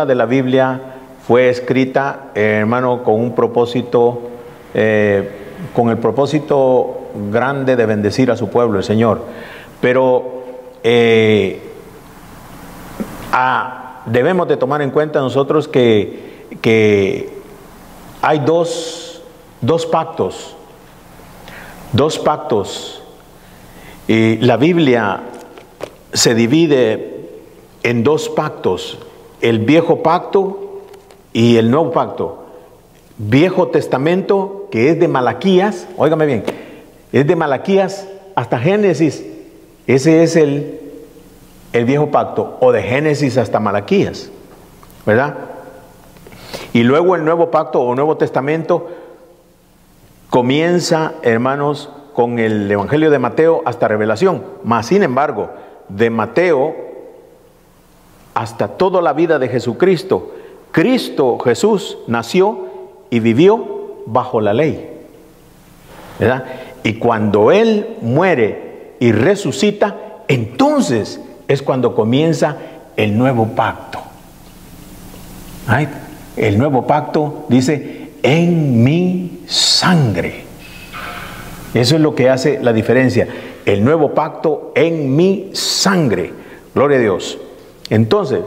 de la Biblia fue escrita, hermano, con un propósito, con el propósito grande de bendecir a su pueblo, el Señor. Pero debemos de tomar en cuenta nosotros que hay dos pactos. Y la Biblia se divide en dos pactos: el viejo pacto y el nuevo pacto. Viejo Testamento, que es de Malaquías, óigame bien, es de Malaquías hasta Génesis. Ese es el viejo pacto, o de Génesis hasta Malaquías, ¿verdad? Y luego el nuevo pacto o Nuevo Testamento comienza, hermanos, con el Evangelio de Mateo hasta Revelación. Mas, sin embargo, de Mateo hasta toda la vida de Jesucristo, Cristo Jesús nació y vivió bajo la ley, ¿verdad? Y cuando Él muere y resucita, entonces es cuando comienza el nuevo pacto. ¿Ay? El nuevo pacto dice: en mi sangre. Eso es lo que hace la diferencia. El nuevo pacto en mi sangre. Gloria a Dios. Entonces,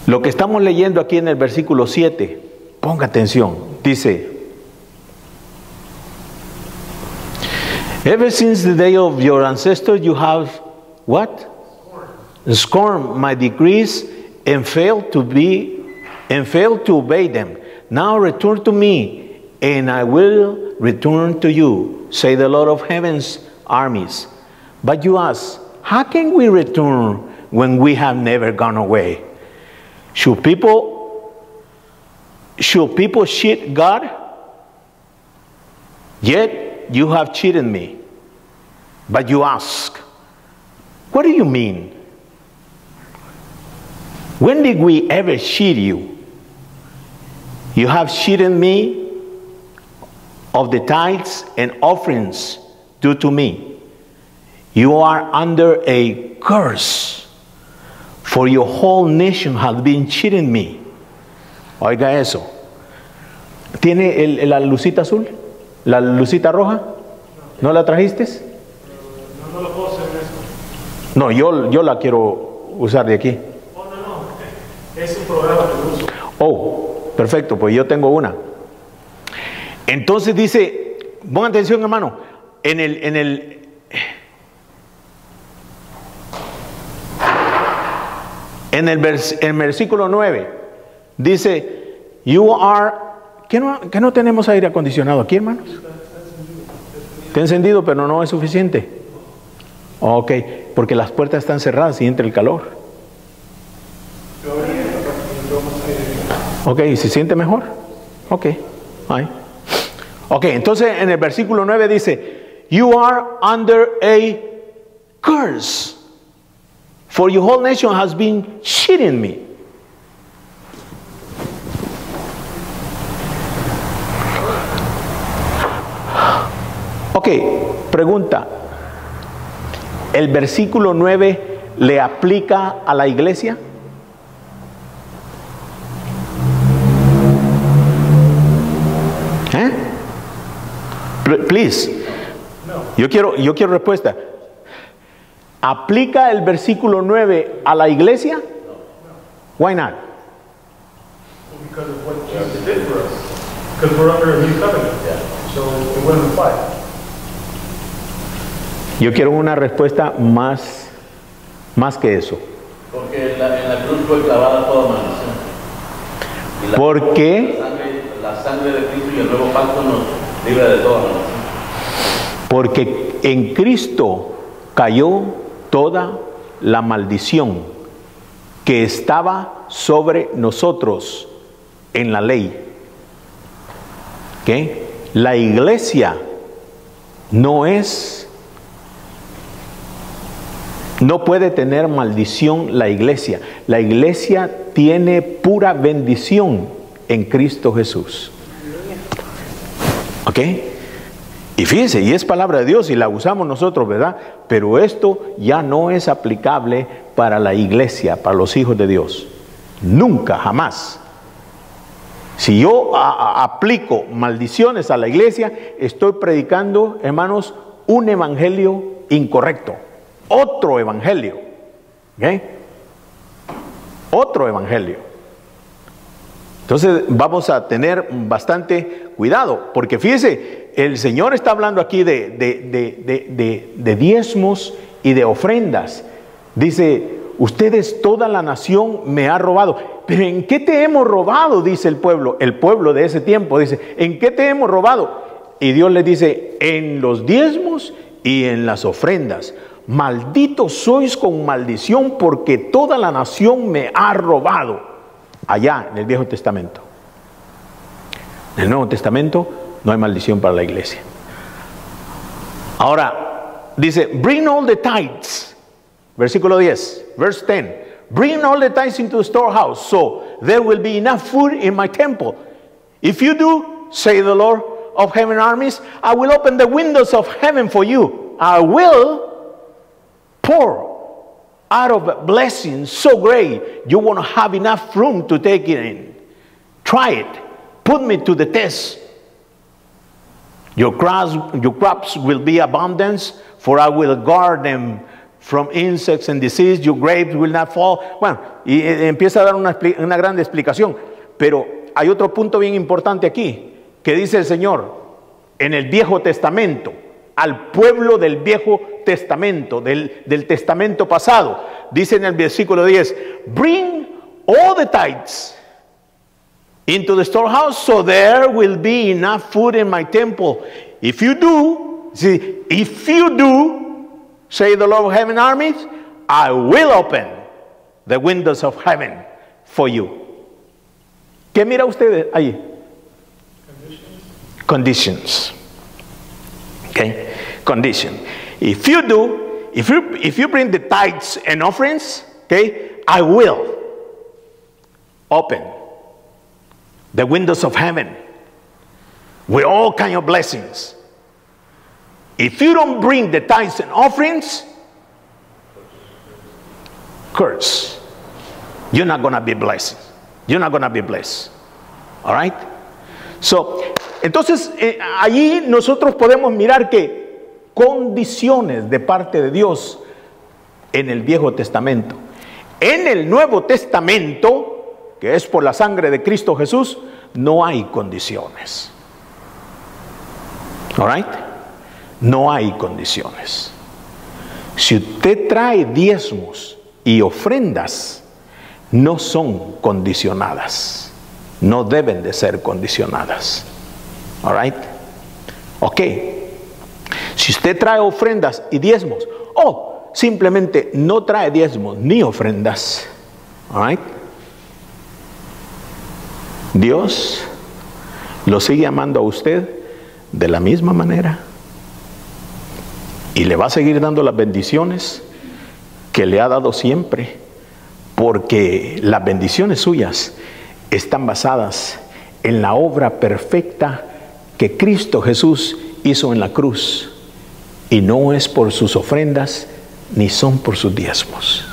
lo que estamos leyendo aquí en el versículo 7, ponga atención, dice: Ever since the day of your ancestors you have what? Scorned my decrees and failed to obey them. Now return to me, and I will return to you, say the Lord of heaven's armies. But you ask, how can we return when we have never gone away? Should people cheat God? Yet you have cheated me. But you ask, what do you mean? When did we ever cheat you? You have cheated me of the tithes and offerings due to me. You are under a curse, for your whole nation has been cheating me. Oiga eso. ¿Tiene la lucita azul? ¿La lucita roja? ¿No la trajiste? No lo puedo hacer en esto. No, yo la quiero usar de aquí. Oh, no. Es un programa que uso. Oh, perfecto, pues yo tengo una. Entonces dice, pongan atención, hermano, en el versículo 9 dice: you are, ¿que no tenemos aire acondicionado aquí, hermanos? Está encendido, pero no es suficiente. Ok, porque las puertas están cerradas y entra el calor. Ok, ¿se siente mejor? Ok, ahí. Ok, entonces en el versículo 9 dice: you are under a curse, for your whole nation has been cheating me. Ok, pregunta: ¿el versículo 9 le aplica a la iglesia? Please. Yo quiero respuesta. ¿Aplica el versículo 9 a la iglesia? Why not? Because of what Jesus did for us. Because we're under a new covenant. So it wouldn't apply. Yo quiero una respuesta más que eso. Porque en la cruz fue clavada toda maldición. ¿Por qué? La sangre de Cristo y el nuevo pacto nos libra de toda maldición. Porque en Cristo cayó toda la maldición que estaba sobre nosotros en la ley. ¿Qué? La iglesia no puede tener maldición. La iglesia tiene pura bendición en Cristo Jesús. ¿Ok? Y fíjense, y es palabra de Dios y la usamos nosotros, ¿verdad? Pero esto ya no es aplicable para la iglesia, para los hijos de Dios. Nunca, jamás. Si yo aplico maldiciones a la iglesia, estoy predicando, hermanos, un evangelio incorrecto. Otro evangelio. ¿Okay? Otro evangelio. Entonces vamos a tener bastante cuidado, porque fíjese, el Señor está hablando aquí de diezmos y de ofrendas. Dice, ustedes, toda la nación me ha robado. Pero ¿en qué te hemos robado? Dice el pueblo de ese tiempo. Dice, ¿en qué te hemos robado? Y Dios les dice, en los diezmos y en las ofrendas. Malditos sois con maldición, porque toda la nación me ha robado. Allá en el Viejo Testamento. En el Nuevo Testamento no hay maldición para la iglesia. Ahora, dice, bring all the tithes. Versículo 10, verse 10. Bring all the tithes into the storehouse, so there will be enough food in my temple. If you do, say the Lord of heaven armies, I will open the windows of heaven for you. I will pour out of blessings so great, you won't have enough room to take it in. Try it. Put me to the test. Your crops will be abundance, for I will guard them from insects and disease. Your grapes will not fall. Bueno, y empieza a dar una gran explicación. Pero hay otro punto bien importante aquí, que dice el Señor, en el Viejo Testamento, al pueblo del Viejo Testamento, del Testamento pasado. Dice en el versículo 10, bring all the tithes into the storehouse, so there will be enough food in my temple. If you do, say the Lord of heaven armies, I will open the windows of heaven for you. ¿Qué mira usted ahí? Conditions. Okay, condition. If you do, if you bring the tithes and offerings, okay, I will open the windows of heaven with all kinds of blessings. If you don't bring the tithes and offerings, curse. You're not going to be blessed. You're not going to be blessed. All right? So, entonces, allí nosotros podemos mirar que condiciones de parte de Dios en el Viejo Testamento. En el Nuevo Testamento, que es por la sangre de Cristo Jesús, no hay condiciones. All right? No hay condiciones. Si usted trae diezmos y ofrendas, no son condicionadas. No deben de ser condicionadas. All right? Ok. Si usted trae ofrendas y diezmos, o simplemente no trae diezmos ni ofrendas, all right, Dios lo sigue amando a usted de la misma manera y le va a seguir dando las bendiciones que le ha dado siempre, porque las bendiciones suyas están basadas en la obra perfecta que Cristo Jesús hizo en la cruz, y no es por sus ofrendas, ni son por sus diezmos,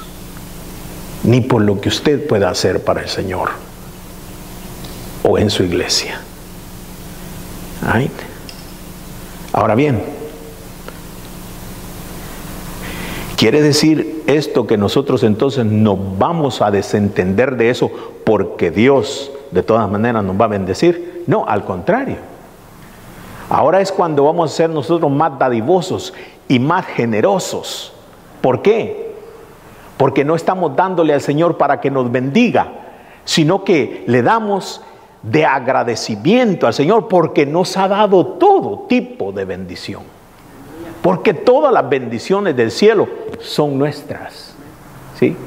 ni por lo que usted pueda hacer para el Señor o en su iglesia. Right? Ahora bien, ¿quiere decir esto que nosotros entonces nos vamos a desentender de eso porque Dios de todas maneras nos va a bendecir? No, al contrario. Ahora es cuando vamos a ser nosotros más dadivosos y más generosos. ¿Por qué? Porque no estamos dándole al Señor para que nos bendiga, sino que le damos de agradecimiento al Señor porque nos ha dado todo tipo de bendición. Porque todas las bendiciones del cielo son nuestras. ¿Sí?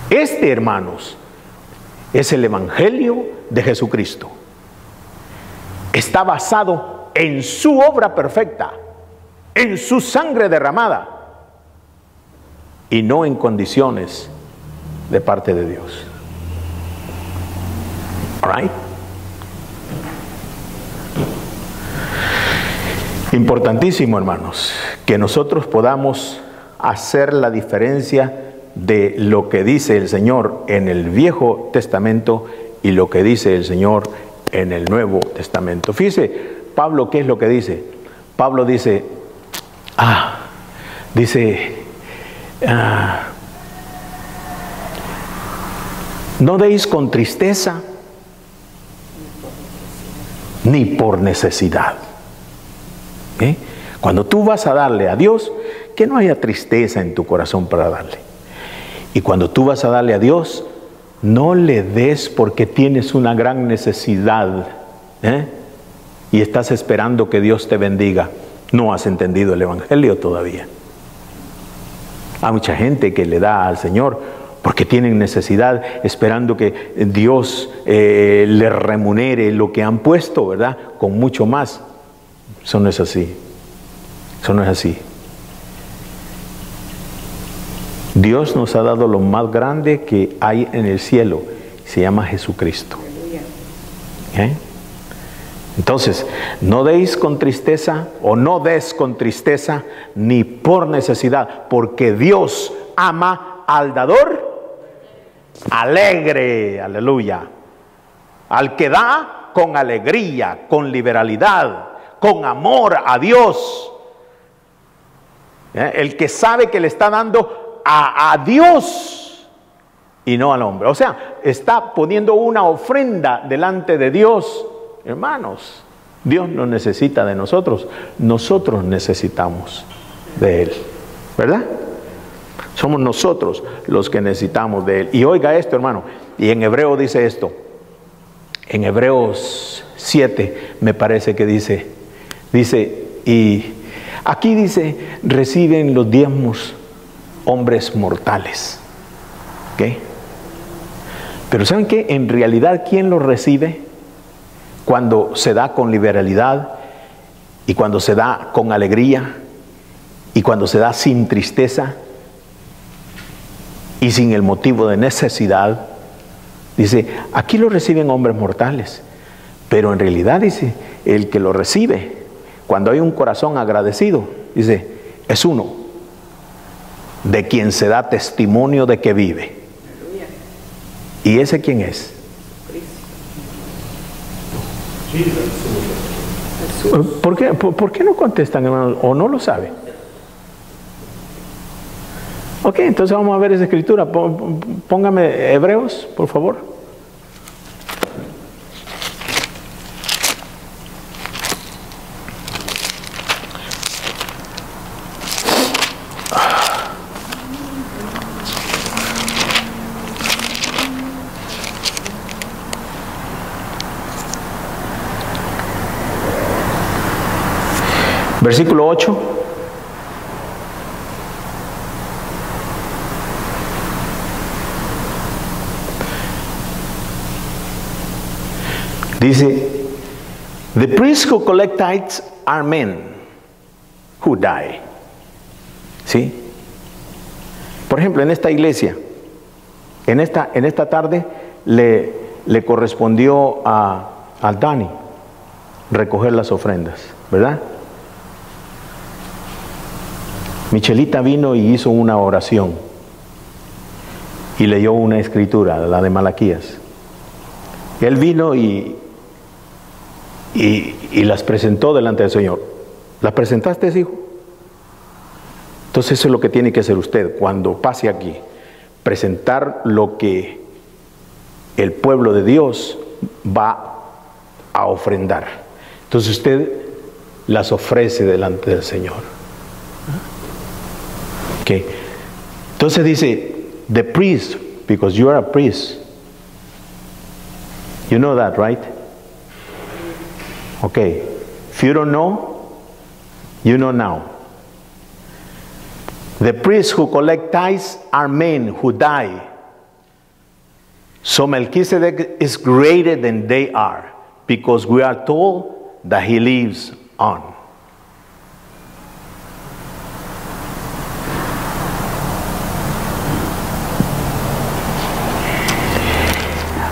Este, hermanos, es el Evangelio de Jesucristo. Está basado en su obra perfecta, en su sangre derramada, y no en condiciones de parte de Dios. All right? Importantísimo, hermanos, que nosotros podamos hacer la diferencia de lo que dice el Señor en el Viejo Testamento y lo que dice el Señor en el Nuevo Testamento. Fíjese, Pablo, ¿qué es lo que dice? Pablo dice, no deis con tristeza ni por necesidad. Cuando tú vas a darle a Dios, que no haya tristeza en tu corazón para darle. Y cuando tú vas a darle a Dios, no le des porque tienes una gran necesidad, y estás esperando que Dios te bendiga. No has entendido el Evangelio todavía. Hay mucha gente que le da al Señor porque tienen necesidad, esperando que Dios le remunere lo que han puesto, ¿verdad? Con mucho más. Eso no es así. Eso no es así. Dios nos ha dado lo más grande que hay en el cielo. Se llama Jesucristo. Entonces, no deis con tristeza o no des con tristeza ni por necesidad, porque Dios ama al dador alegre, aleluya. Al que da con alegría, con liberalidad, con amor a Dios. El que sabe que le está dando a Dios y no al hombre. O sea, está poniendo una ofrenda delante de Dios. Hermanos, Dios no necesita de nosotros. Nosotros necesitamos de Él. ¿Verdad? Somos nosotros los que necesitamos de Él. Y oiga esto, hermano. Y en Hebreo dice esto. En Hebreos 7 me parece que dice, y aquí dice, reciben los diezmos hombres mortales. Pero ¿saben qué? En realidad, ¿quién los recibe? Cuando se da con liberalidad y cuando se da con alegría y cuando se da sin tristeza y sin el motivo de necesidad. Dice, aquí lo reciben hombres mortales, pero en realidad dice, el que lo recibe, cuando hay un corazón agradecido, dice, es uno de quien se da testimonio de que vive. ¿Y ese quién es? ¿Por qué no contestan, hermanos? ¿O no lo saben? Ok, entonces vamos a ver esa escritura. Póngame Hebreos, por favor. Versículo 8. Dice, the priests who collect tithes are men who die. ¿Sí? Por ejemplo, en esta iglesia, en esta tarde le correspondió a Dani recoger las ofrendas, ¿verdad? Michelita vino y hizo una oración y leyó una escritura, la de Malaquías. Él vino y las presentó delante del Señor. ¿Las presentaste, hijo? Entonces eso es lo que tiene que hacer usted cuando pase aquí. Presentar lo que el pueblo de Dios va a ofrendar. Entonces usted las ofrece delante del Señor. Okay. Entonces dice, the priest, because you are a priest. You know that, right? Okay. If you don't know, you know now. The priests who collect tithes are men who die. So Melchizedek is greater than they are, because we are told that he lives on.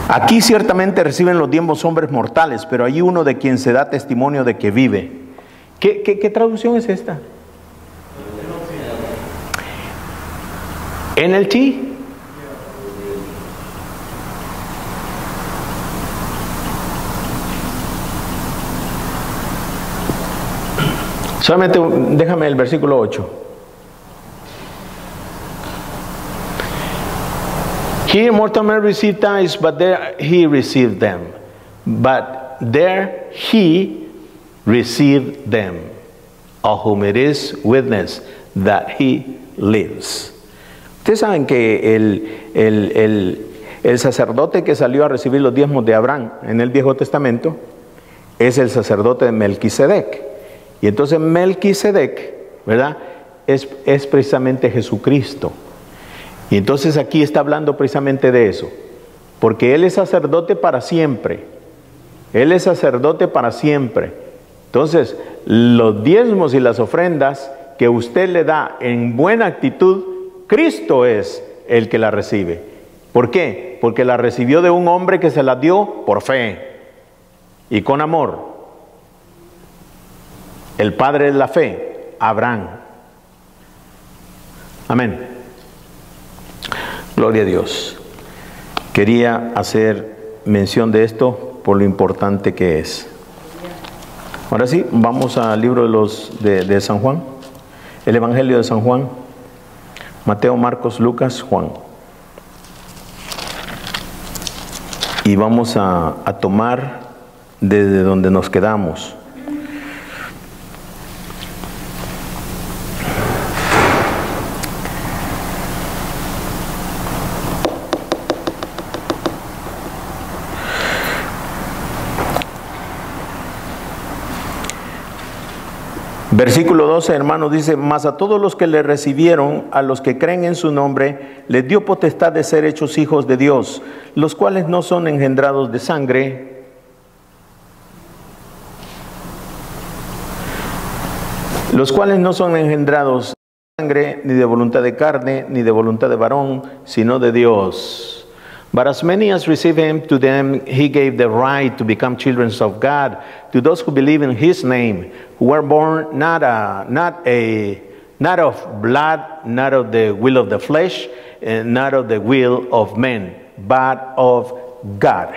Aquí ciertamente reciben los diezmos hombres mortales, pero hay uno de quien se da testimonio de que vive. ¿Qué traducción es esta? NLT. Solamente déjame el versículo 8. Here mortal men receive tithes, but there he received them. But there he received them, of whom it is witness that he lives. Ustedes saben que el sacerdote que salió a recibir los diezmos de Abraham en el Viejo Testamento es el sacerdote de Melquisedec. Y entonces Melquisedec, ¿verdad? Es precisamente Jesucristo. Y entonces aquí está hablando precisamente de eso. Porque Él es sacerdote para siempre. Él es sacerdote para siempre. Entonces, los diezmos y las ofrendas que usted le da en buena actitud, Cristo es el que la recibe. ¿Por qué? Porque la recibió de un hombre que se la dio por fe y con amor. El padre de la fe, Abraham. Amén. Gloria a Dios. Quería hacer mención de esto por lo importante que es. Ahora sí, vamos al libro de San Juan. El Evangelio de San Juan. Mateo, Marcos, Lucas, Juan. Y vamos a tomar desde donde nos quedamos. Versículo 12, hermanos, dice: mas a todos los que le recibieron, a los que creen en su nombre, les dio potestad de ser hechos hijos de Dios, los cuales no son engendrados de sangre, ni de voluntad de carne, ni de voluntad de varón, sino de Dios. But as many as receive him, to them he gave the right to become children of God, to those who believe in his name, who were born not of blood, not of the will of the flesh, not of the will of men, but of God.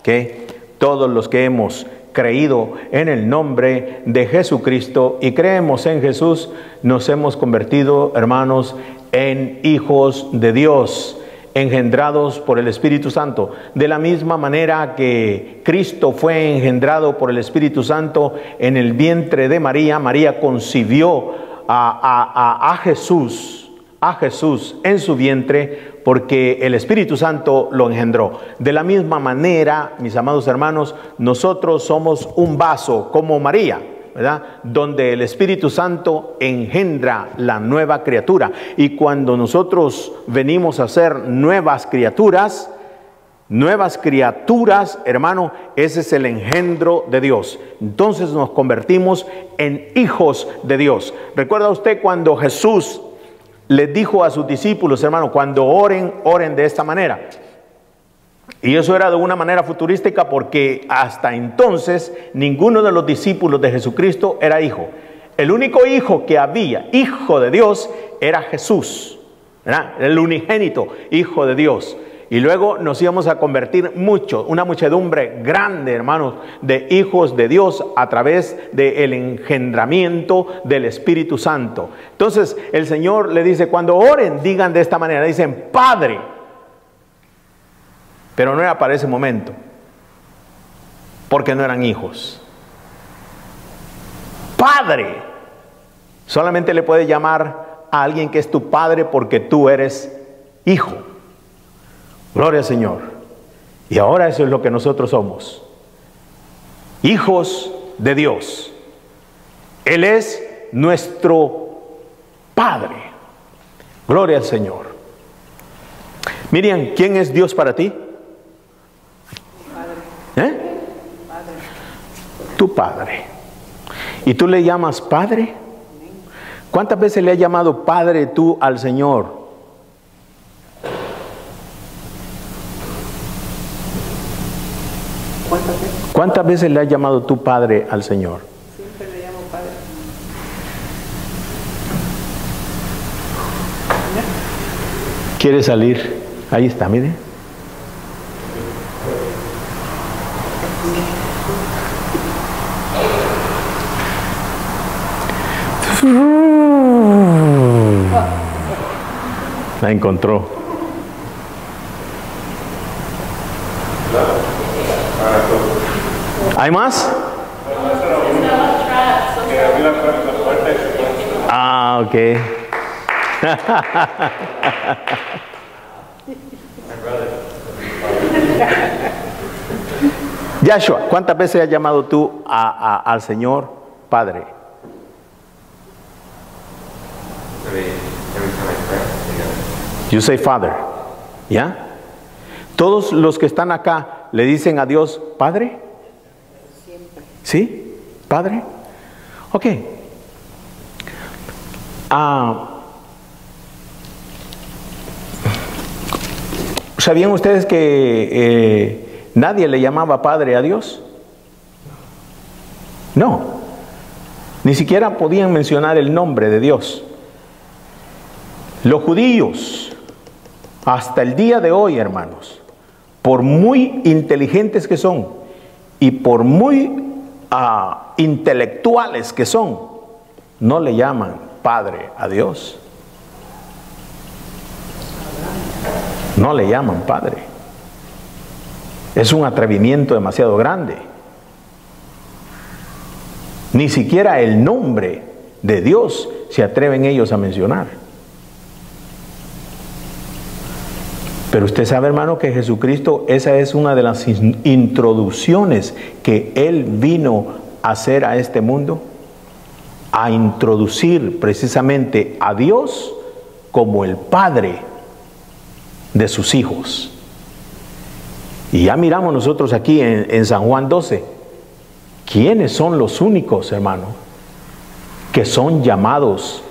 ¿Okay? Todos los que hemos creído en el nombre de Jesucristo y creemos en Jesús, nos hemos convertido, hermanos, en hijos de Dios, engendrados por el Espíritu Santo. De la misma manera que Cristo fue engendrado por el Espíritu Santo en el vientre de María, María concibió a Jesús en su vientre porque el Espíritu Santo lo engendró. De la misma manera, mis amados hermanos, nosotros somos un vaso como María, ¿verdad? Donde el Espíritu Santo engendra la nueva criatura. Y cuando nosotros venimos a ser nuevas criaturas, hermano, ese es el engendro de Dios. Entonces nos convertimos en hijos de Dios. ¿Recuerda usted cuando Jesús les dijo a sus discípulos, hermano, cuando oren, oren de esta manera? Y eso era de una manera futurística porque hasta entonces ninguno de los discípulos de Jesucristo era hijo. El único hijo que había, hijo de Dios, era Jesús, ¿verdad? El unigénito hijo de Dios. Y luego nos íbamos a convertir una muchedumbre grande, hermanos, de hijos de Dios a través del engendramiento del Espíritu Santo. Entonces el Señor le dice, cuando oren, digan de esta manera, dicen Padre. Pero no era para ese momento, porque no eran hijos. Padre. Solamente le puedes llamar a alguien que es tu padre porque tú eres hijo. Gloria al Señor. Y ahora eso es lo que nosotros somos. Hijos de Dios. Él es nuestro Padre. Gloria al Señor. Miriam, ¿quién es Dios para ti? Tu Padre. ¿Y tú le llamas Padre? ¿Cuántas veces le has llamado Padre tú al Señor? ¿Cuántas veces le has llamado tu Padre al Señor? Siempre le llamo Padre. quiere salir. Ahí está, mire. La encontró. ¿Hay más? Ah, ok. Yahshua, ¿cuántas veces has llamado tú al Señor Padre? You say Father, ¿ya? Todos los que están acá le dicen a Dios Padre. ¿Sí? ¿Padre? Ok. ¿Sabían ustedes que nadie le llamaba Padre a Dios? No. Ni siquiera podían mencionar el nombre de Dios. Los judíos, hasta el día de hoy, hermanos, por muy inteligentes que son y por muy intelectuales que son, no le llaman Padre a Dios. No le llaman Padre. Es un atrevimiento demasiado grande. Ni siquiera el nombre de Dios se atreven ellos a mencionar. Pero usted sabe, hermano, que Jesucristo, esa es una de las introducciones que Él vino a hacer a este mundo, a introducir precisamente a Dios como el Padre de sus hijos. Y ya miramos nosotros aquí en San Juan 12, ¿quiénes son los únicos, hermano, que son llamados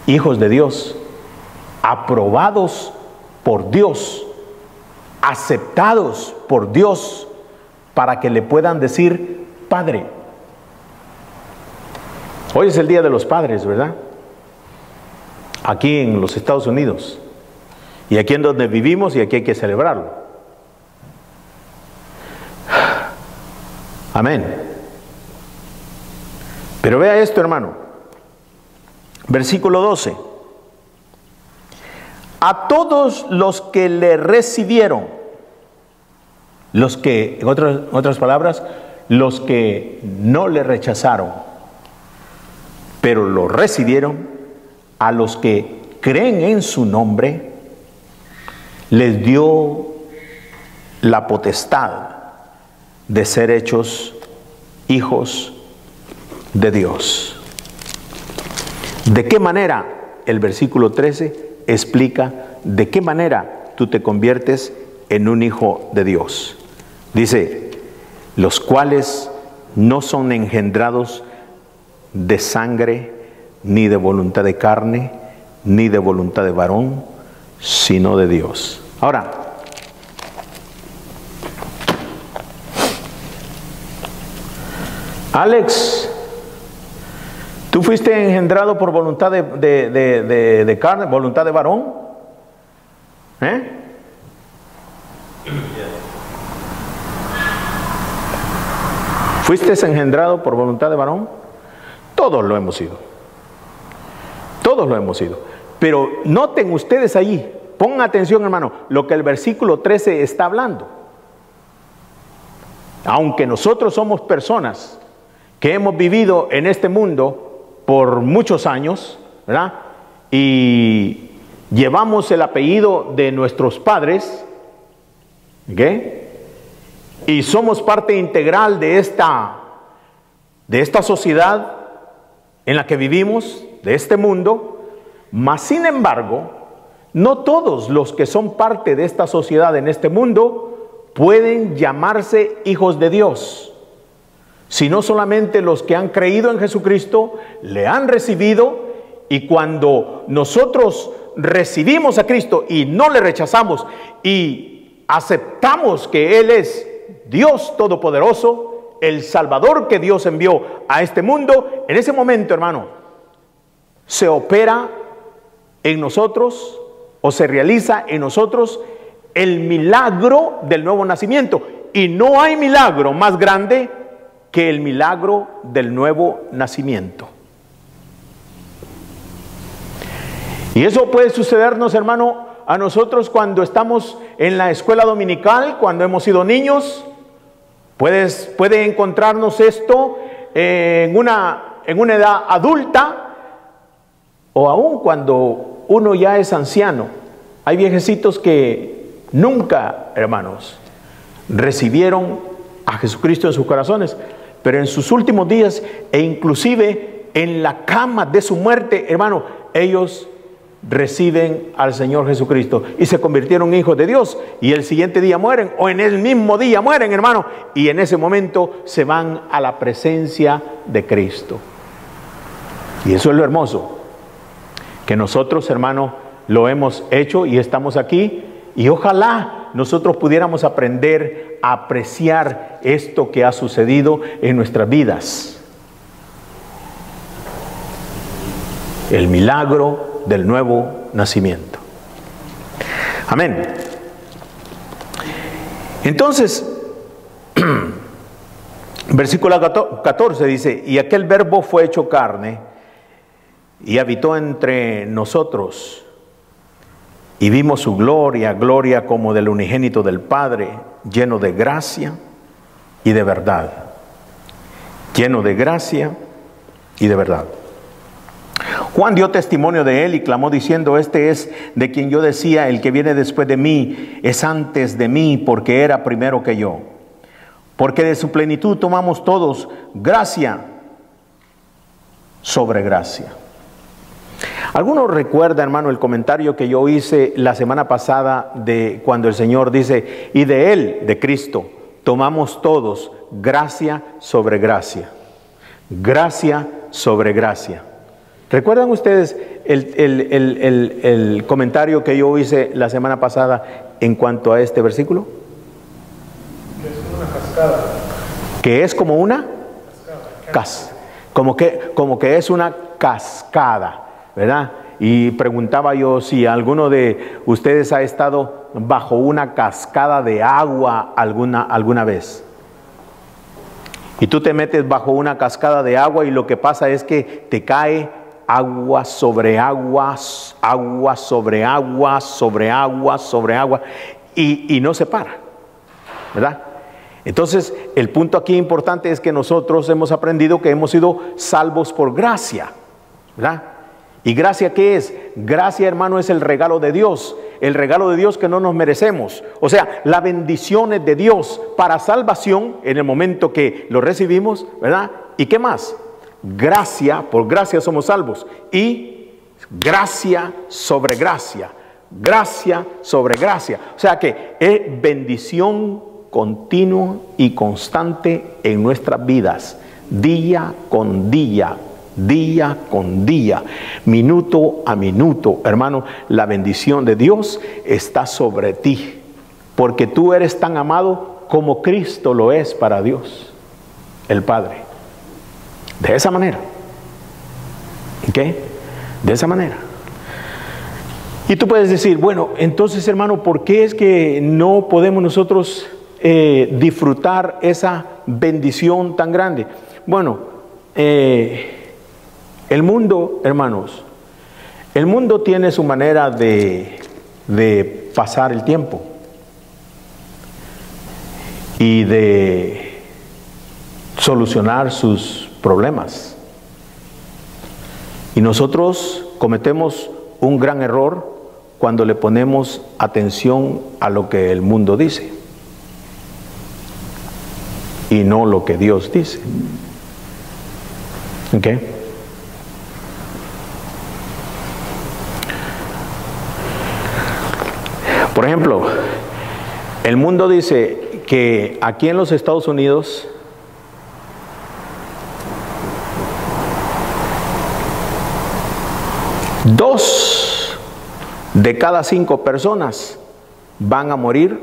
hijos de Dios, aprobados por Dios, aceptados por Dios, para que le puedan decir Padre? Hoy es el Día de los Padres, ¿verdad? Aquí en los Estados Unidos. Y aquí en donde vivimos, y aquí hay que celebrarlo. Amén. Pero vea esto, hermano. Versículo 12. A todos los que le recibieron, los que, en otras palabras, los que no le rechazaron, pero lo recibieron, a los que creen en su nombre, les dio la potestad de ser hechos hijos de Dios. ¿De qué manera? El versículo 13 explica de qué manera tú te conviertes en un hijo de Dios. Dice, los cuales no son engendrados de sangre, ni de voluntad de carne, ni de voluntad de varón, sino de Dios. Ahora, Alex, ¿tú fuiste engendrado por voluntad de carne, voluntad de varón? ¿Fuiste engendrado por voluntad de varón? Todos lo hemos sido. Todos lo hemos sido. Pero noten ustedes allí, pongan atención, hermano, lo que el versículo 13 está hablando. Aunque nosotros somos personas que hemos vivido en este mundo por muchos años, ¿verdad? Y llevamos el apellido de nuestros padres, ¿ok? Y somos parte integral de esta sociedad en la que vivimos, de este mundo. Mas sin embargo, no todos los que son parte de esta sociedad en este mundo pueden llamarse hijos de Dios, sino solamente los que han creído en Jesucristo, le han recibido, y cuando nosotros recibimos a Cristo y no le rechazamos y aceptamos que Él es Dios Todopoderoso, el Salvador que Dios envió a este mundo, en ese momento, hermano, se opera en nosotros o se realiza en nosotros el milagro del nuevo nacimiento. Y no hay milagro más grande que el milagro del nuevo nacimiento. Y eso puede sucedernos, hermano, a nosotros cuando estamos en la escuela dominical, cuando hemos sido niños. Puede encontrarnos esto en una edad adulta, o aún cuando uno ya es anciano. Hay viejecitos que nunca, hermanos, recibieron a Jesucristo en sus corazones, pero en sus últimos días e inclusive en la cama de su muerte, hermano, ellos reciben al Señor Jesucristo y se convirtieron en hijos de Dios, y el siguiente día mueren, o en el mismo día mueren, hermano, y en ese momento se van a la presencia de Cristo. Y eso es lo hermoso, que nosotros, hermano, lo hemos hecho y estamos aquí, y ojalá nosotros pudiéramos aprender a apreciar esto que ha sucedido en nuestras vidas. El milagro del nuevo nacimiento. Amén. Entonces, versículo 14 dice: y aquel verbo fue hecho carne y habitó entre nosotros, y vimos su gloria, gloria como del unigénito del Padre, lleno de gracia y de verdad. Lleno de gracia y de verdad. Juan dio testimonio de él y clamó diciendo: este es de quien yo decía, el que viene después de mí es antes de mí, porque era primero que yo. Porque de su plenitud tomamos todos gracia sobre gracia. ¿Alguno recuerda, hermano, el comentario que yo hice la semana pasada de cuando el Señor dice: y de Él, de Cristo, tomamos todos gracia sobre gracia? Gracia sobre gracia. ¿Recuerdan ustedes el comentario que yo hice la semana pasada en cuanto a este versículo? Que es una cascada. Que es como una como que es una cascada, ¿verdad? Y preguntaba yo si alguno de ustedes ha estado bajo una cascada de agua alguna vez. Y tú te metes bajo una cascada de agua y lo que pasa es que te cae agua sobre agua, agua sobre agua, sobre agua, sobre agua, y no se para, ¿verdad? Entonces, el punto aquí importante es que nosotros hemos aprendido que hemos sido salvos por gracia, ¿verdad? ¿Y gracia qué es? Gracia, hermano, es el regalo de Dios que no nos merecemos. O sea, las bendiciones de Dios para salvación en el momento que lo recibimos, ¿verdad? ¿Y qué más? Gracia, por gracia somos salvos, y gracia sobre gracia, gracia sobre gracia. O sea que es bendición continua y constante en nuestras vidas, día con día, día con día, minuto a minuto. Hermano, la bendición de Dios está sobre ti, porque tú eres tan amado como Cristo lo es para Dios, el Padre. De esa manera. ¿Ok? De esa manera. Y tú puedes decir: bueno, entonces, hermano, ¿por qué es que no podemos nosotros disfrutar esa bendición tan grande? Bueno, el mundo, hermanos, el mundo tiene su manera de pasar el tiempo y de solucionar sus problemas. Y nosotros cometemos un gran error cuando le ponemos atención a lo que el mundo dice y no lo que Dios dice. ¿Ok? Por ejemplo, el mundo dice que aquí en los Estados Unidos dos de cada 5 personas van a morir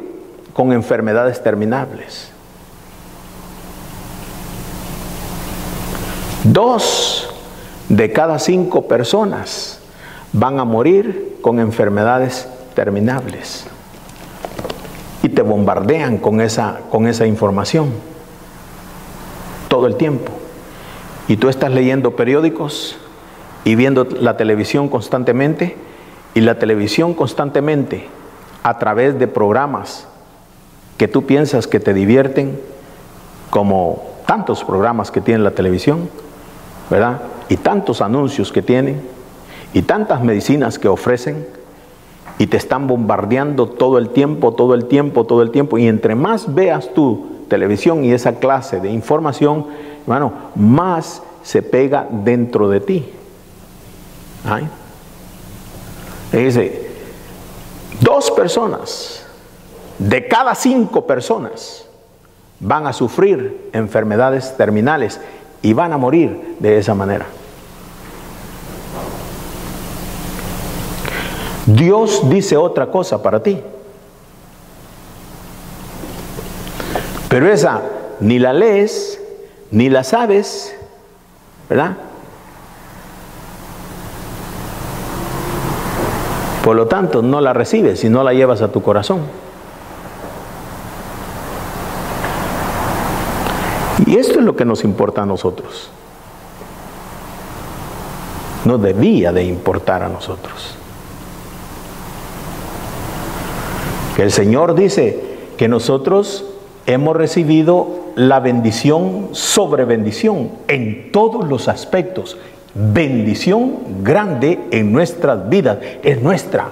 con enfermedades terminales. 2 de cada 5 personas van a morir con enfermedades terminables. Y te bombardean con esa información todo el tiempo. Y tú estás leyendo periódicos y viendo la televisión constantemente, y la televisión constantemente, a través de programas que tú piensas que te divierten, como tantos programas que tiene la televisión, ¿verdad? Y tantos anuncios que tienen, y tantas medicinas que ofrecen, y te están bombardeando todo el tiempo, todo el tiempo, todo el tiempo. Y entre más veas tú televisión y esa clase de información, hermano, más se pega dentro de ti. ¿Ay? Y dice, 2 personas de cada 5 personas van a sufrir enfermedades terminales y van a morir de esa manera. Dios dice otra cosa para ti, pero esa ni la lees ni la sabes, ¿verdad? Por lo tanto, no la recibes y no la llevas a tu corazón. Y esto es lo que nos importa a nosotros. No debía de importar a nosotros. Que el Señor dice que nosotros hemos recibido la bendición sobre bendición en todos los aspectos. Bendición grande en nuestras vidas, es nuestra.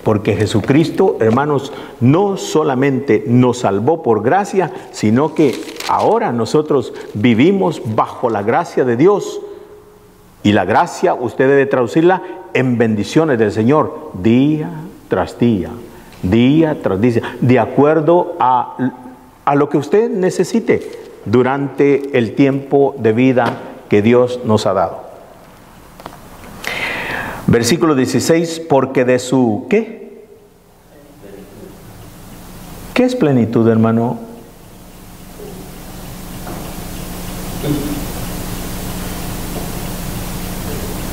Porque Jesucristo, hermanos, no solamente nos salvó por gracia, sino que ahora nosotros vivimos bajo la gracia de Dios. Y la gracia usted debe traducirla en bendiciones del Señor, día tras día, día tras día, de acuerdo a lo que usted necesite durante el tiempo de vida que Dios nos ha dado. Versículo 16, porque de su, ¿qué? ¿Qué es plenitud, hermano?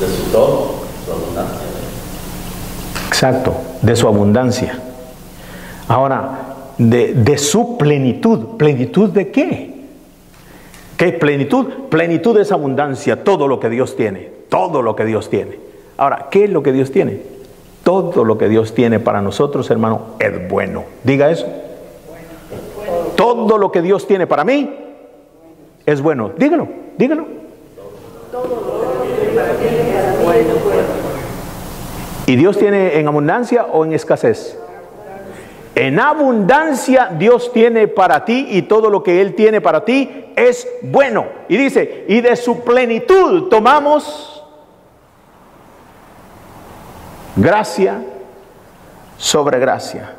De su todo, su abundancia. Exacto, de su abundancia. Ahora, de su plenitud. ¿Plenitud de qué? ¿Qué es plenitud? Plenitud es abundancia, todo lo que Dios tiene, todo lo que Dios tiene. Ahora, ¿qué es lo que Dios tiene? Todo lo que Dios tiene para nosotros, hermano, es bueno. Diga eso. Todo lo que Dios tiene para mí es bueno. Dígalo, dígalo. ¿Y Dios tiene en abundancia o en escasez? En abundancia Dios tiene para ti, y todo lo que Él tiene para ti es bueno. Y dice, y de su plenitud tomamos gracia sobre gracia.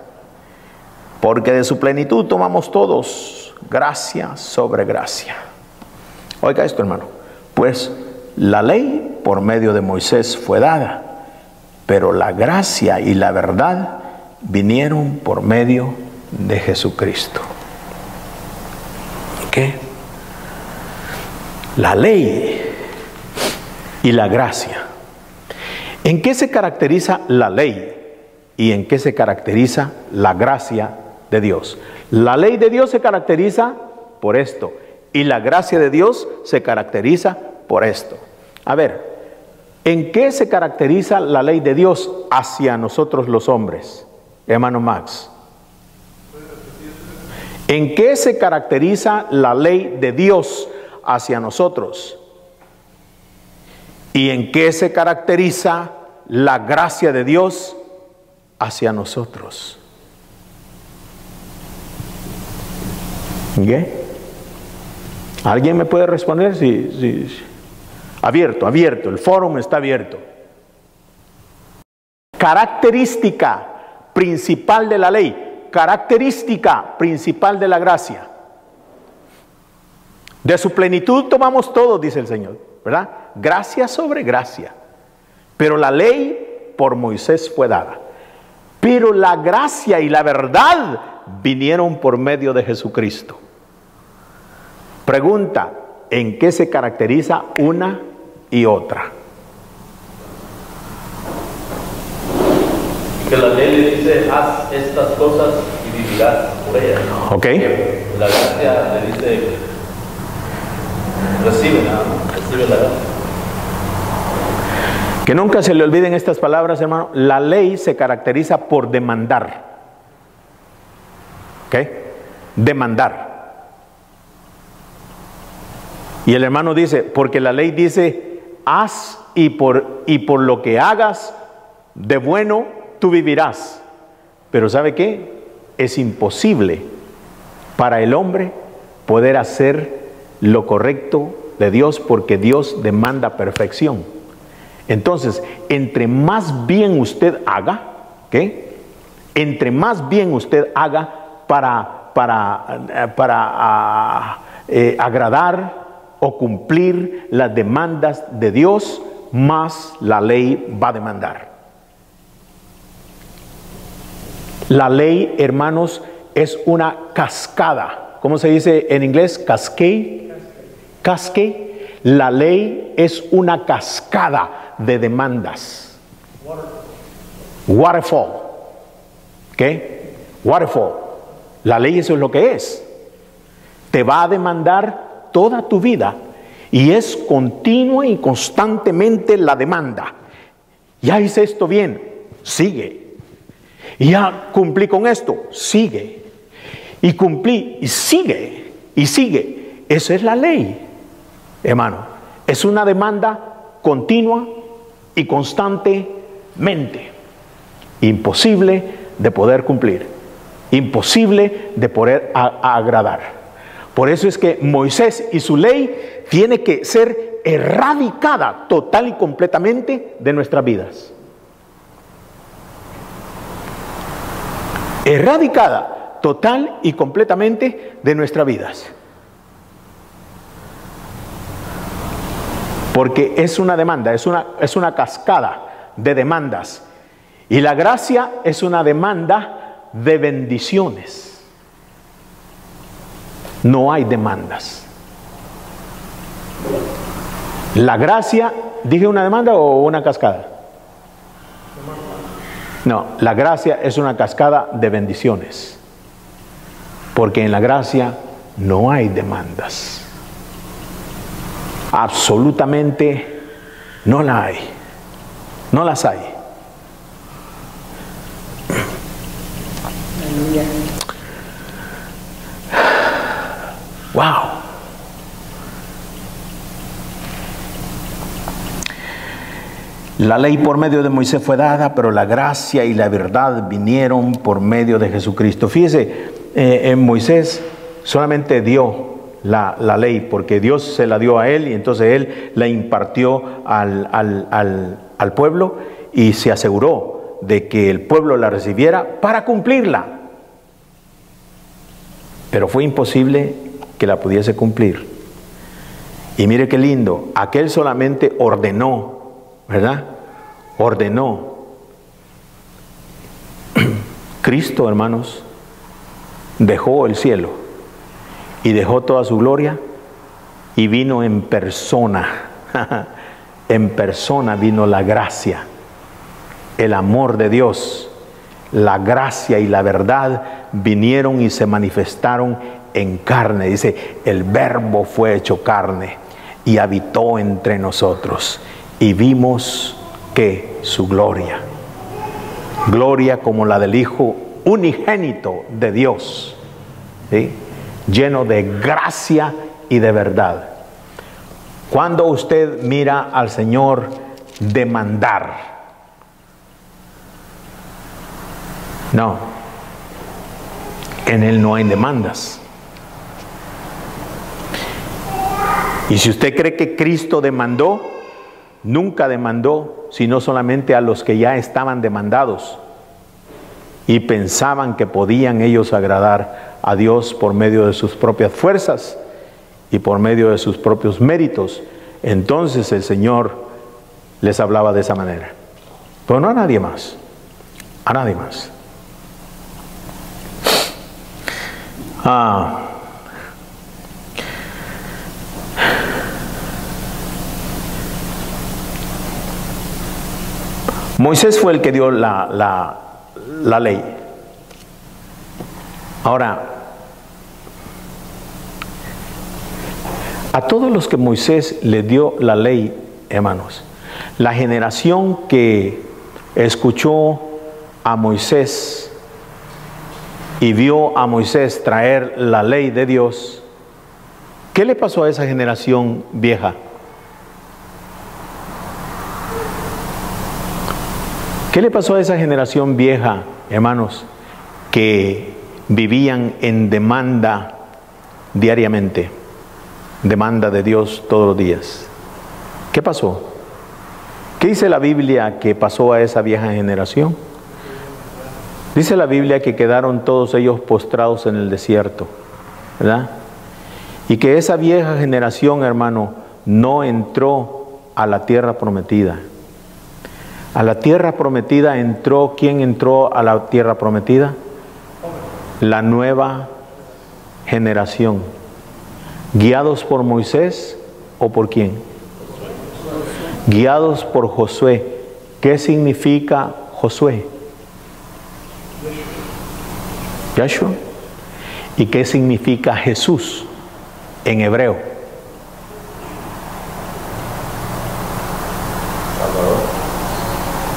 Porque de su plenitud tomamos todos gracia sobre gracia. Oiga esto, hermano. Pues la ley por medio de Moisés fue dada, pero la gracia y la verdad vinieron por medio de Jesucristo. ¿Qué? La ley y la gracia. ¿En qué se caracteriza la ley y en qué se caracteriza la gracia de Dios? La ley de Dios se caracteriza por esto, y la gracia de Dios se caracteriza por esto. A ver, ¿en qué se caracteriza la ley de Dios hacia nosotros los hombres, hermano Max? ¿En qué se caracteriza la ley de Dios hacia nosotros? ¿Y en qué se caracteriza la gracia de Dios hacia nosotros? ¿Qué? ¿Alguien me puede responder? Sí. Abierto, el foro está abierto. Característica principal de la ley, característica principal de la gracia. De su plenitud tomamos todo, dice el Señor, ¿verdad? Gracia sobre gracia. Pero la ley por Moisés fue dada. Pero la gracia y la verdad vinieron por medio de Jesucristo. Pregunta, ¿en qué se caracteriza una y otra? Que la ley le dice, haz estas cosas y vivirás por ellas. ¿Ok? La gracia le dice, recibe la gracia. Que nunca se le olviden estas palabras, hermano. La ley se caracteriza por demandar. ¿Ok? Demandar. Y el hermano dice, porque la ley dice, haz y por lo que hagas de bueno, tú vivirás. Pero ¿sabe qué? Es imposible para el hombre poder hacer lo correcto de Dios, porque Dios demanda perfección. Entonces, entre más bien usted haga, ¿qué? Entre más bien usted haga para agradar o cumplir las demandas de Dios, más la ley va a demandar. La ley, hermanos, es una cascada. ¿Cómo se dice en inglés? Cascade. Cascade. La ley es una cascada de demandas. Waterfall. ¿Qué? Waterfall. La ley eso es lo que es. Te va a demandar toda tu vida y es continua y constantemente la demanda. Ya hice esto bien, sigue. Y ya cumplí con esto, sigue. Y cumplí, y sigue, y sigue. Esa es la ley, hermano. Es una demanda continua y constantemente. Imposible de poder cumplir. Imposible de poder agradar. Por eso es que Moisés y su ley tiene que ser erradicada total y completamente de nuestras vidas. Erradicada total y completamente de nuestras vidas. Porque es una demanda, es una cascada de demandas. Y la gracia es una demanda de bendiciones. No hay demandas. La gracia, ¿dije una demanda o una cascada? No, la gracia es una cascada de bendiciones. Porque en la gracia no hay demandas. Absolutamente no la hay. No las hay. Wow. La ley por medio de Moisés fue dada, pero la gracia y la verdad vinieron por medio de Jesucristo. Fíjese, en Moisés solamente dio la ley, porque Dios se la dio a él y entonces él la impartió al pueblo y se aseguró de que el pueblo la recibiera para cumplirla. Pero fue imposible que la pudiese cumplir. Y mire qué lindo, aquel solamente ordenó, ¿verdad? Ordenó. Cristo, hermanos, dejó el cielo y dejó toda su gloria y vino en persona. En persona vino la gracia, el amor de Dios. La gracia y la verdad vinieron y se manifestaron en carne. Dice, el Verbo fue hecho carne y habitó entre nosotros. Y vimos que su gloria, gloria como la del Hijo unigénito de Dios, ¿sí? Lleno de gracia y de verdad. Cuando usted mira al Señor demandar, no, en Él no hay demandas. Y si usted cree que Cristo demandó, nunca demandó, sino solamente a los que ya estaban demandados y pensaban que podían ellos agradar a Dios por medio de sus propias fuerzas y por medio de sus propios méritos. Entonces el Señor les hablaba de esa manera. Pero no a nadie más, a nadie más. Moisés fue el que dio la la ley. Ahora, a todos los que Moisés les dio la ley, hermanos, la generación que escuchó a Moisés y vio a Moisés traer la ley de Dios, ¿qué le pasó a esa generación vieja? ¿Qué le pasó a esa generación vieja, hermanos, que vivían en demanda diariamente? Demanda de Dios todos los días. ¿Qué pasó? ¿Qué dice la Biblia que pasó a esa vieja generación? Dice la Biblia que quedaron todos ellos postrados en el desierto, ¿verdad? Y que esa vieja generación, hermano, no entró a la tierra prometida. A la tierra prometida entró, ¿quién entró a la tierra prometida? La nueva generación. ¿Guiados por Moisés o por quién? Guiados por Josué. ¿Qué significa Josué? Yahshua. ¿Y qué significa Jesús en hebreo?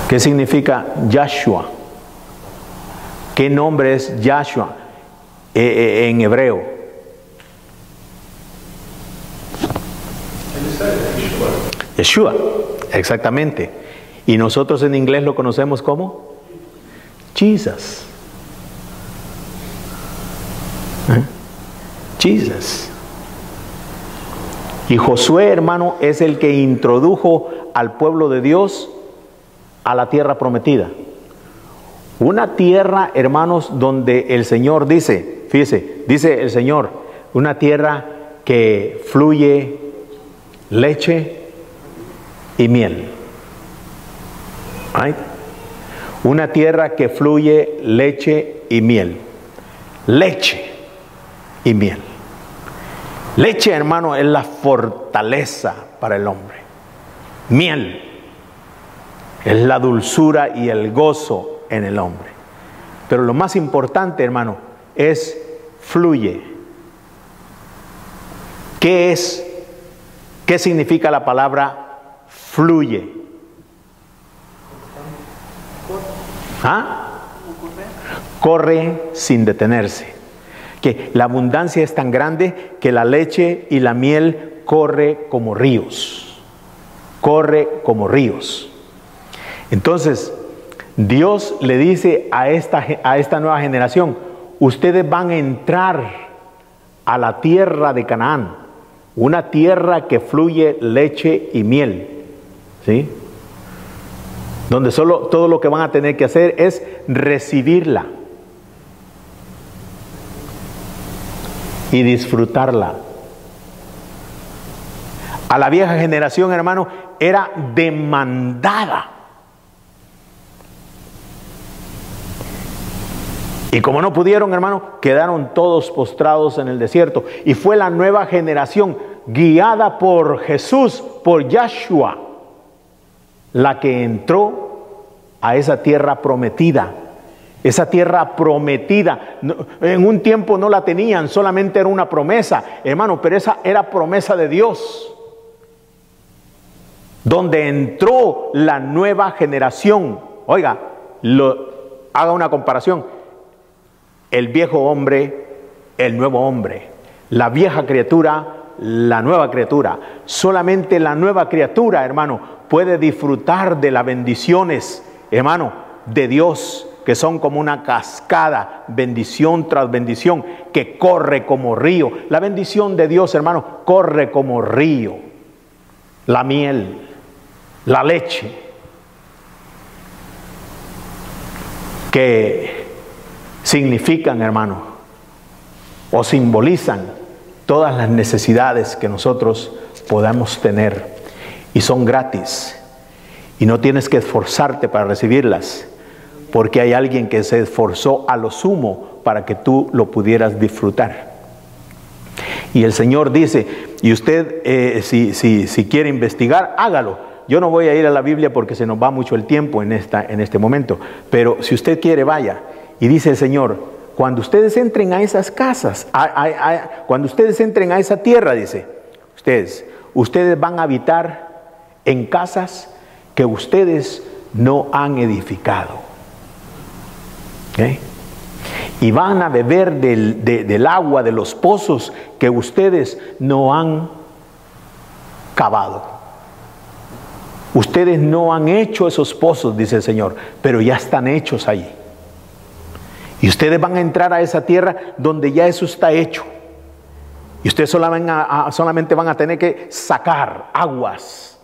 ¿Qué significa Yahshua? ¿Qué nombre es Yahshua en hebreo? Yeshua, exactamente. Y nosotros en inglés lo conocemos como Jesus. Jesus. Y Josué, hermano, es el que introdujo al pueblo de Dios a la tierra prometida. Una tierra, hermanos, donde el Señor dice, fíjese, dice el Señor, una tierra que fluye leche y miel. Right? Una tierra que fluye leche y miel. Leche y miel. Leche, hermano, es la fortaleza para el hombre. Miel es la dulzura y el gozo en el hombre. Pero lo más importante, hermano, es fluye. ¿Qué es? ¿Qué significa la palabra fluye? ¿Ah? Corre sin detenerse. Que la abundancia es tan grande que la leche y la miel corre como ríos. Corre como ríos. Entonces, Dios le dice a esta nueva generación, ustedes van a entrar a la tierra de Canaán, una tierra que fluye leche y miel, ¿sí? Donde solo todo lo que van a tener que hacer es recibirla y disfrutarla. A la vieja generación, hermano, era demandada. Y como no pudieron, hermano, quedaron todos postrados en el desierto. Y fue la nueva generación, guiada por Jesús, por Yahshua, la que entró a esa tierra prometida. Esa tierra prometida, en un tiempo no la tenían, solamente era una promesa, hermano, pero esa era promesa de Dios. Donde entró la nueva generación. Oiga, haga una comparación. El viejo hombre, el nuevo hombre. La vieja criatura, la nueva criatura. Solamente la nueva criatura, hermano, puede disfrutar de las bendiciones, hermano, de Dios, que son como una cascada, bendición tras bendición, que corre como río. La bendición de Dios, hermano, corre como río. La miel, la leche, que significan, hermano, o simbolizan todas las necesidades que nosotros podamos tener, y son gratis, y no tienes que esforzarte para recibirlas, porque hay alguien que se esforzó a lo sumo para que tú lo pudieras disfrutar. Y el Señor dice, y usted si quiere investigar, hágalo. yo no voy a ir a la Biblia porque se nos va mucho el tiempo en este momento, pero si usted quiere, vaya. Y dice el Señor, cuando ustedes entren a esas casas, cuando ustedes entren a esa tierra, dice, ustedes van a habitar en casas que ustedes no han edificado. ¿Okay? Y van a beber del agua de los pozos que ustedes no han cavado. Ustedes no han hecho esos pozos, dice el Señor, pero ya están hechos ahí. Y ustedes van a entrar a esa tierra donde ya eso está hecho. Y ustedes solamente van a tener que sacar aguas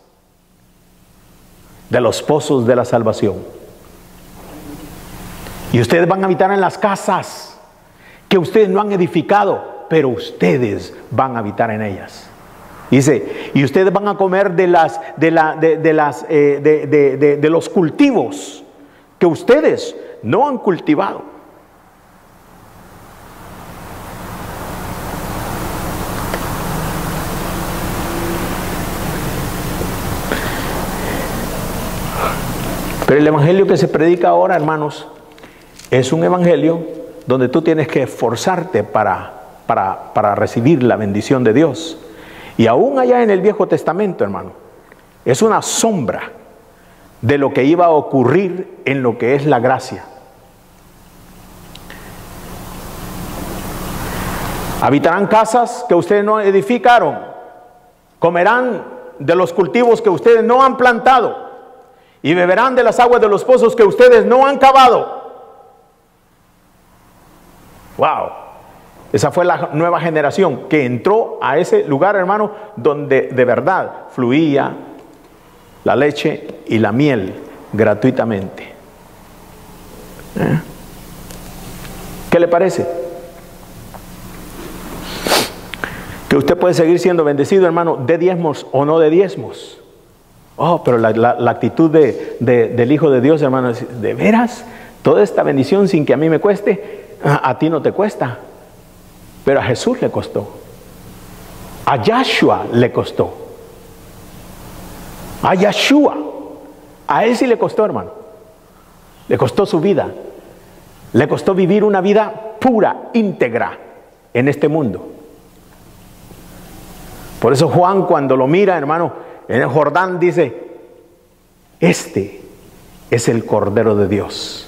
de los pozos de la salvación. Y ustedes van a habitar en las casas que ustedes no han edificado, pero ustedes van a habitar en ellas. Dice, y ustedes van a comer de los cultivos que ustedes no han cultivado. Pero el evangelio que se predica ahora, hermanos, es un evangelio donde tú tienes que esforzarte para recibir la bendición de Dios. Y aún allá en el Viejo Testamento, hermano, es una sombra de lo que iba a ocurrir en lo que es la gracia. Habitarán casas que ustedes no edificaron, comerán de los cultivos que ustedes no han plantado, y beberán de las aguas de los pozos que ustedes no han cavado. ¡Wow! Esa fue la nueva generación que entró a ese lugar, hermano, donde de verdad fluía la leche y la miel gratuitamente. ¿Qué le parece? Que usted puede seguir siendo bendecido, hermano, de diezmos o no de diezmos. Oh, pero la actitud del Hijo de Dios, hermano, es, ¿de veras? Toda esta bendición sin que a mí me cueste, a ti no te cuesta. Pero a Jesús le costó. A Yahshua le costó. A Yahshua. A él sí le costó, hermano. Le costó su vida. Le costó vivir una vida pura, íntegra en este mundo. Por eso Juan, cuando lo mira, hermano, en el Jordán, dice, este es el Cordero de Dios.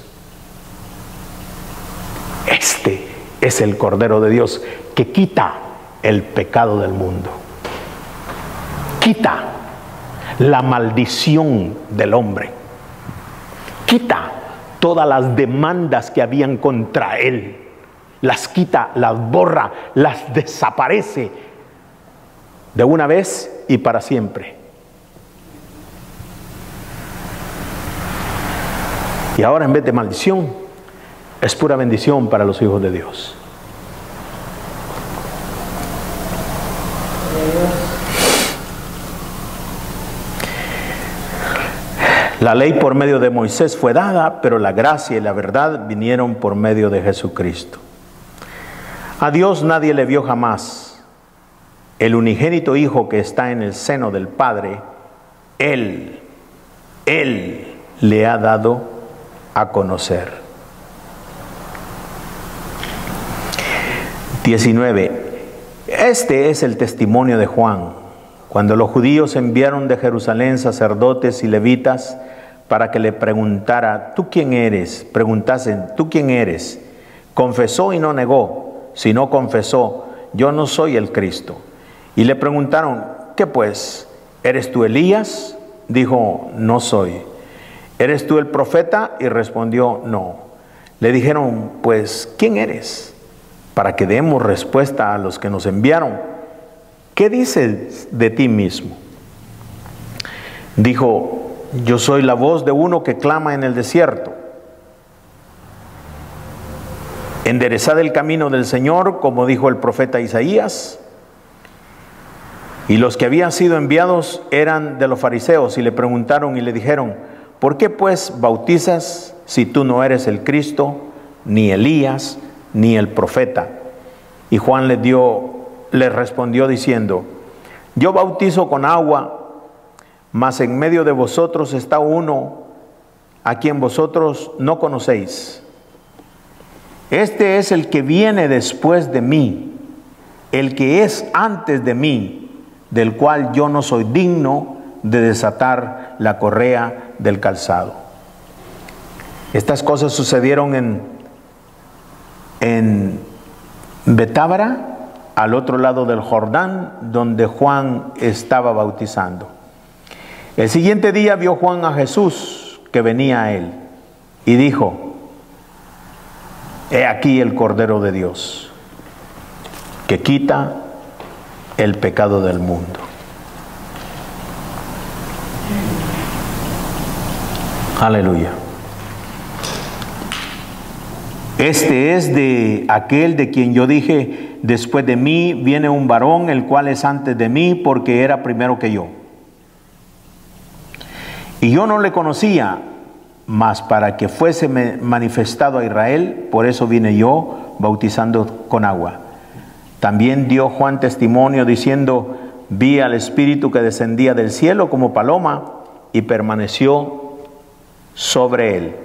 Este es el Cordero de Dios que quita el pecado del mundo. Quita la maldición del hombre. Quita todas las demandas que habían contra él. Las quita, las borra, las desaparece de una vez y para siempre. Y ahora, en vez de maldición, es pura bendición para los hijos de Dios. La ley por medio de Moisés fue dada, pero la gracia y la verdad vinieron por medio de Jesucristo. A Dios nadie le vio jamás. El unigénito Hijo que está en el seno del Padre, Él le ha dado a conocer. 19. Este es el testimonio de Juan, cuando los judíos enviaron de Jerusalén sacerdotes y levitas para que le preguntara, ¿tú quién eres? Preguntasen, ¿tú quién eres? Confesó y no negó, sino confesó, yo no soy el Cristo. Y le preguntaron, ¿qué pues? ¿Eres tú Elías? Dijo, no soy. ¿Eres tú el profeta? Y respondió, no. Le dijeron, pues, ¿quién eres? Para que demos respuesta a los que nos enviaron. ¿Qué dices de ti mismo? Dijo, yo soy la voz de uno que clama en el desierto. Enderezad el camino del Señor, como dijo el profeta Isaías. Y los que habían sido enviados eran de los fariseos y le preguntaron y le dijeron, ¿por qué pues bautizas si tú no eres el Cristo, ni Elías, ni el profeta? Y Juan le respondió diciendo, yo bautizo con agua, mas en medio de vosotros está uno a quien vosotros no conocéis. Este es el que viene después de mí, el que es antes de mí, del cual yo no soy digno de desatar la correa del calzado. Estas cosas sucedieron en Betábara, al otro lado del Jordán, donde Juan estaba bautizando. El siguiente día vio Juan a Jesús que venía a él y dijo: he aquí el Cordero de Dios, que quita el pecado del mundo. Aleluya. Este es de aquel de quien yo dije: después de mí viene un varón, el cual es antes de mí, porque era primero que yo. Y yo no le conocía, mas para que fuese manifestado a Israel, por eso vine yo bautizando con agua. También dio Juan testimonio diciendo: vi al Espíritu que descendía del cielo como paloma y permaneció sobre él.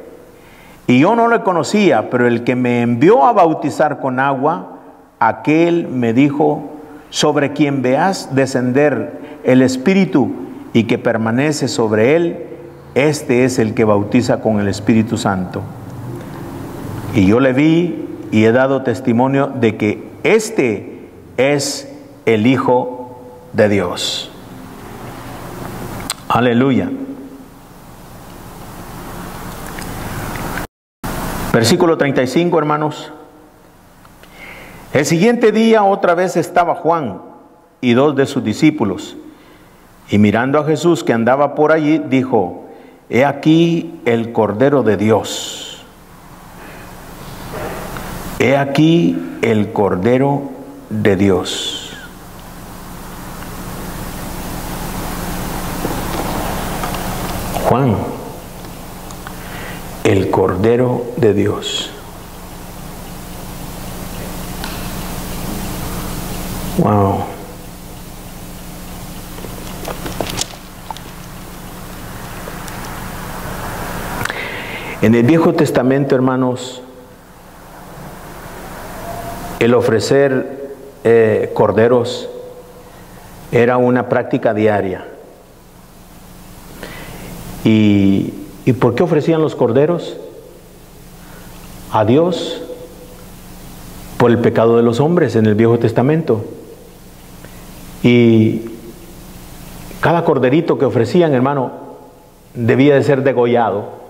Y yo no le conocía, pero el que me envió a bautizar con agua, aquel me dijo: sobre quien veas descender el Espíritu y que permanece sobre él, este es el que bautiza con el Espíritu Santo. Y yo le vi y he dado testimonio de que este es el Hijo de Dios. Aleluya. Versículo 35, hermanos. El siguiente día otra vez estaba Juan y dos de sus discípulos, y mirando a Jesús que andaba por allí, dijo: he aquí el Cordero de Dios. He aquí el Cordero de Dios. Juan, el Cordero de Dios. Wow. En el Viejo Testamento, hermanos, el ofrecer corderos era una práctica diaria. ¿Y por qué ofrecían los corderos? A Dios, por el pecado de los hombres en el Viejo Testamento. Y cada corderito que ofrecían, hermano, debía de ser degollado.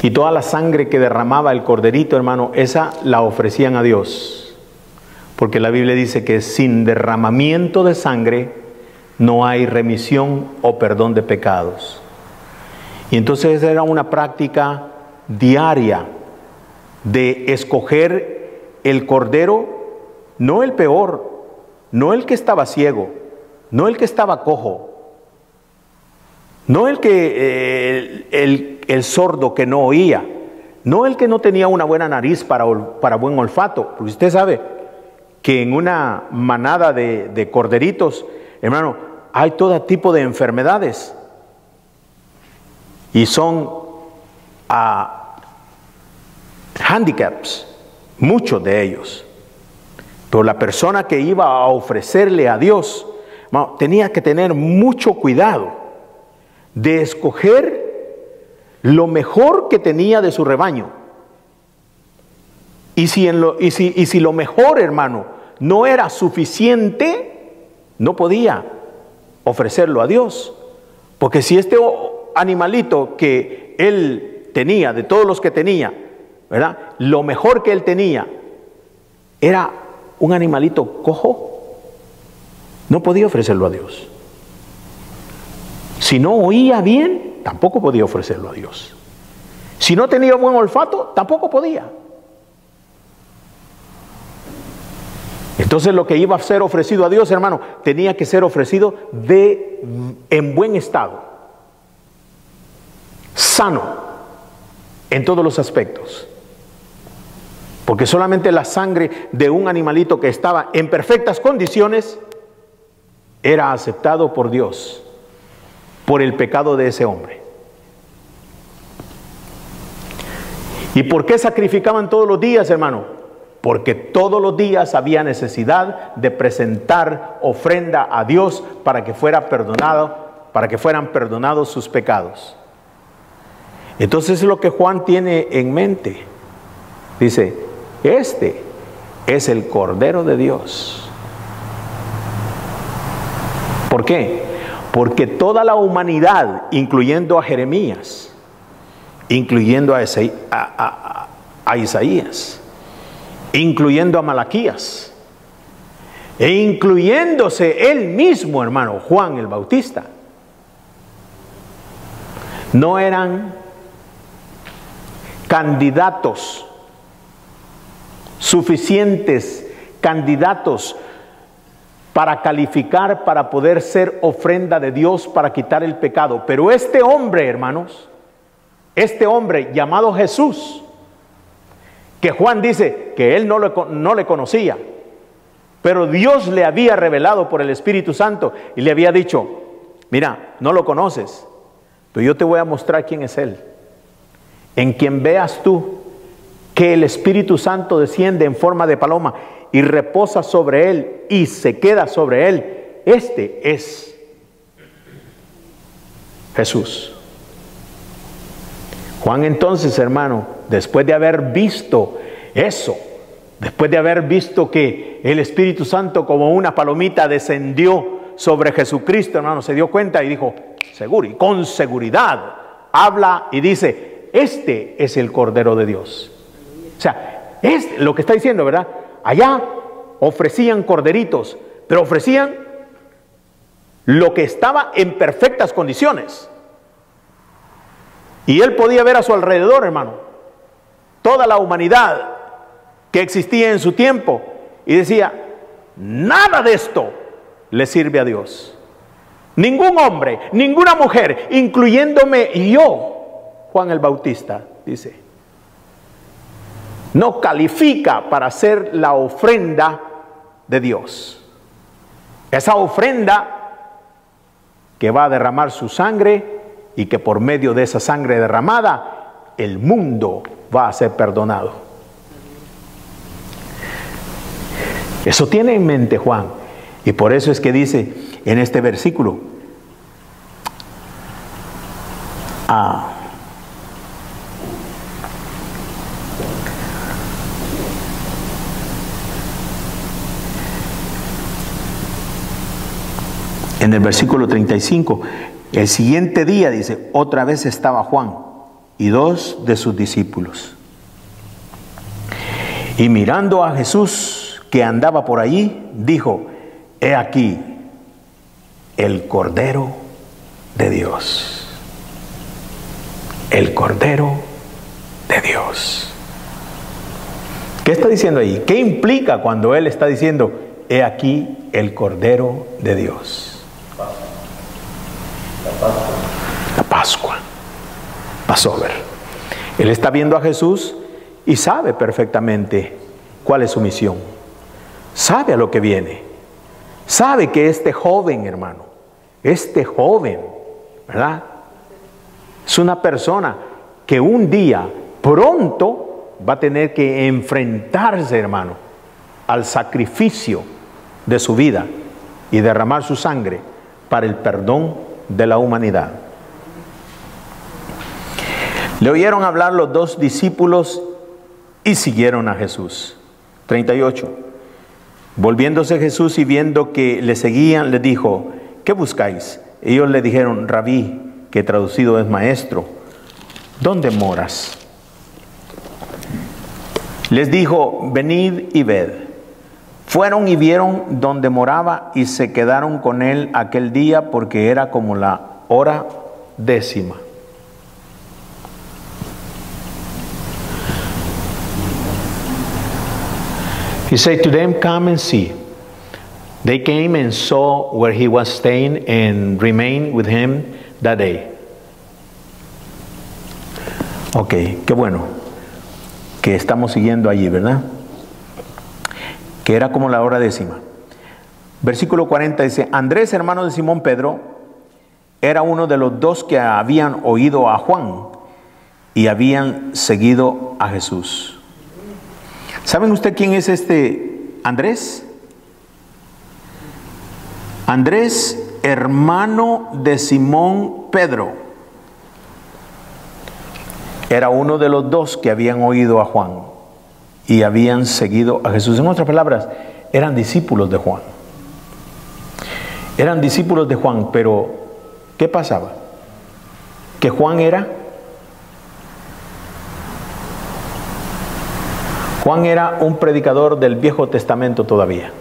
Y toda la sangre que derramaba el corderito, hermano, esa la ofrecían a Dios. Porque la Biblia dice que sin derramamiento de sangre no hay remisión o perdón de pecados. Y entonces era una práctica diaria de escoger el cordero, no el peor, no el que estaba ciego, no el que estaba cojo, no el que el sordo que no oía, no el que no tenía una buena nariz para buen olfato, porque usted sabe que en una manada de corderitos, hermano, hay todo tipo de enfermedades y son handicaps, muchos de ellos. Pero la persona que iba a ofrecerle a Dios, hermano, tenía que tener mucho cuidado de escoger lo mejor que tenía de su rebaño. Y si lo mejor, hermano, no era suficiente, no podía ofrecerlo a Dios. Porque si este animalito que él tenía, de todos los que tenía, ¿verdad?, lo mejor que él tenía era un animalito cojo, no podía ofrecerlo a Dios. Si no oía bien, tampoco podía ofrecerlo a Dios. Si no tenía buen olfato, tampoco podía. Entonces lo que iba a ser ofrecido a Dios, hermano, tenía que ser ofrecido en buen estado, sano, en todos los aspectos. Porque solamente la sangre de un animalito que estaba en perfectas condiciones era aceptado por Dios por el pecado de ese hombre. ¿Y por qué sacrificaban todos los días, hermano? Porque todos los días había necesidad de presentar ofrenda a Dios para que fueran perdonados sus pecados. Entonces es lo que Juan tiene en mente. Dice, este es el Cordero de Dios. ¿Por qué? Porque toda la humanidad, incluyendo a Jeremías, incluyendo a Isaías, incluyendo a Malaquías, e incluyéndose él mismo, hermano, Juan el Bautista, no eran candidatos, suficientes candidatos para calificar, para poder ser ofrenda de Dios para quitar el pecado. Pero este hombre, hermanos, este hombre llamado Jesús, que Juan dice que él no le conocía, pero Dios le había revelado por el Espíritu Santo y le había dicho, mira, no lo conoces, pero yo te voy a mostrar quién es Él. En quien veas tú que el Espíritu Santo desciende en forma de paloma y reposa sobre Él y se queda sobre Él, este es Jesús. Juan entonces, hermano, después de haber visto eso, después de haber visto que el Espíritu Santo como una palomita descendió sobre Jesucristo, hermano, se dio cuenta y dijo, seguro, y con seguridad, habla y dice, este es el Cordero de Dios. O sea, es lo que está diciendo, ¿verdad? Allá ofrecían corderitos, pero ofrecían lo que estaba en perfectas condiciones. Y él podía ver a su alrededor, hermano, toda la humanidad que existía en su tiempo, y decía, nada de esto le sirve a Dios. Ningún hombre, ninguna mujer, incluyéndome yo, Juan el Bautista, dice, no califica para ser la ofrenda de Dios. Esa ofrenda que va a derramar su sangre y que por medio de esa sangre derramada el mundo va a ser perdonado. Eso tiene en mente Juan, y por eso es que dice en este versículo, en el versículo 35, el siguiente día, dice, otra vez estaba Juan y 2 de sus discípulos. Y mirando a Jesús que andaba por allí, dijo, he aquí el Cordero de Dios. El Cordero de Dios. ¿Qué está diciendo ahí? ¿Qué implica cuando él está diciendo, he aquí el Cordero de Dios? La Pascua. Passover. Él está viendo a Jesús y sabe perfectamente cuál es su misión. Sabe a lo que viene. Sabe que este joven, hermano, este joven, ¿verdad? Es una persona que un día pronto va a tener que enfrentarse, hermano, al sacrificio de su vida y derramar su sangre para el perdón de la humanidad. Le oyeron hablar los 2 discípulos y siguieron a Jesús. 38. Volviéndose Jesús y viendo que le seguían, les dijo, ¿qué buscáis? Ellos le dijeron, Rabí, que traducido es maestro, ¿dónde moras? Les dijo, venid y ved. Fueron y vieron donde moraba y se quedaron con él aquel día porque era como la hora 10. He said to them, come and see. They came and saw where he was staying and remained with him that day. Ok, qué bueno que estamos siguiendo allí, ¿verdad? Que era como la hora 10. Versículo 40 dice, Andrés, hermano de Simón Pedro, era uno de los dos que habían oído a Juan y habían seguido a Jesús. ¿Saben usted quién es este Andrés? Andrés, hermano de Simón Pedro, era uno de los dos que habían oído a Juan y habían seguido a Jesús. En otras palabras, eran discípulos de Juan. Eran discípulos de Juan, pero ¿qué pasaba? Que Juan era un predicador del Viejo Testamento todavía.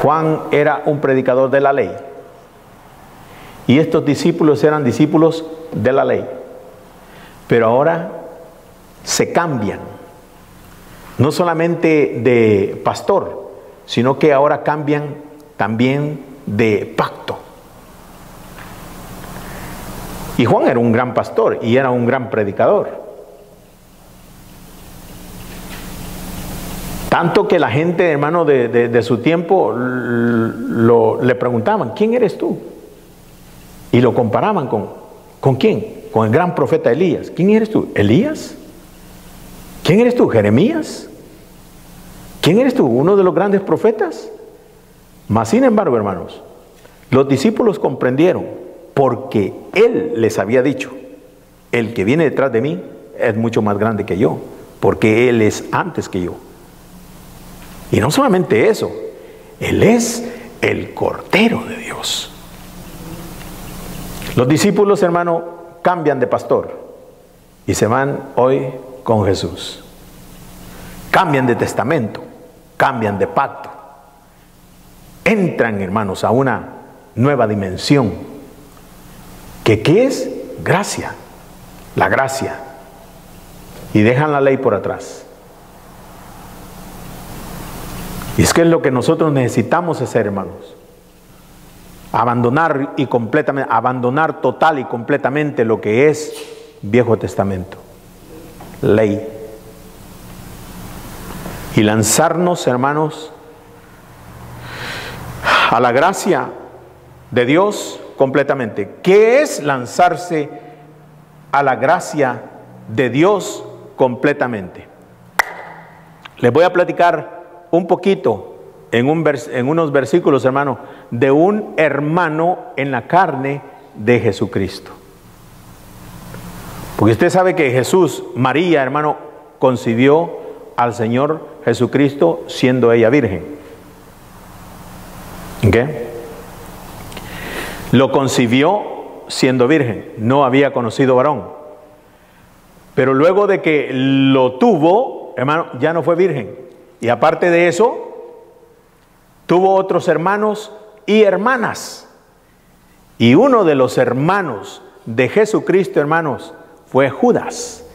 Juan era un predicador de la ley. Y estos discípulos eran discípulos de la ley. Pero ahora se cambian. No solamente de pastor, sino que ahora cambian también de pacto. Y Juan era un gran pastor y era un gran predicador. Tanto que la gente, hermano, de su tiempo le preguntaban, ¿quién eres tú? Y lo comparaban ¿con quién? Con el gran profeta Elías. ¿Quién eres tú? ¿Elías? ¿Quién eres tú? ¿Jeremías? ¿Quién eres tú? ¿Uno de los grandes profetas? Mas sin embargo, hermanos, los discípulos comprendieron, porque Él les había dicho, el que viene detrás de mí es mucho más grande que yo, porque Él es antes que yo. Y no solamente eso, Él es el Cordero de Dios. Los discípulos, hermano, cambian de pastor y se van hoy con Jesús. Cambian de testamento, cambian de pacto. Entran, hermanos, a una nueva dimensión. ¿Qué es? Gracia. La gracia. Y dejan la ley por atrás. Y es que es lo que nosotros necesitamos hacer, hermanos. Abandonar total y completamente lo que es Viejo Testamento, ley. Y lanzarnos, hermanos, a la gracia de Dios completamente. ¿Qué es lanzarse a la gracia de Dios completamente? Les voy a platicar un poquito en unos versículos, hermano, de un hermano en la carne de Jesucristo. Porque usted sabe que María, hermano, concibió al Señor Jesucristo siendo ella virgen. ¿Qué? Lo concibió siendo virgen, no había conocido varón. Pero luego de que lo tuvo, hermano, ya no fue virgen. Y aparte de eso, tuvo otros hermanos y hermanas. Y uno de los hermanos de Jesucristo, hermanos, fue Judas,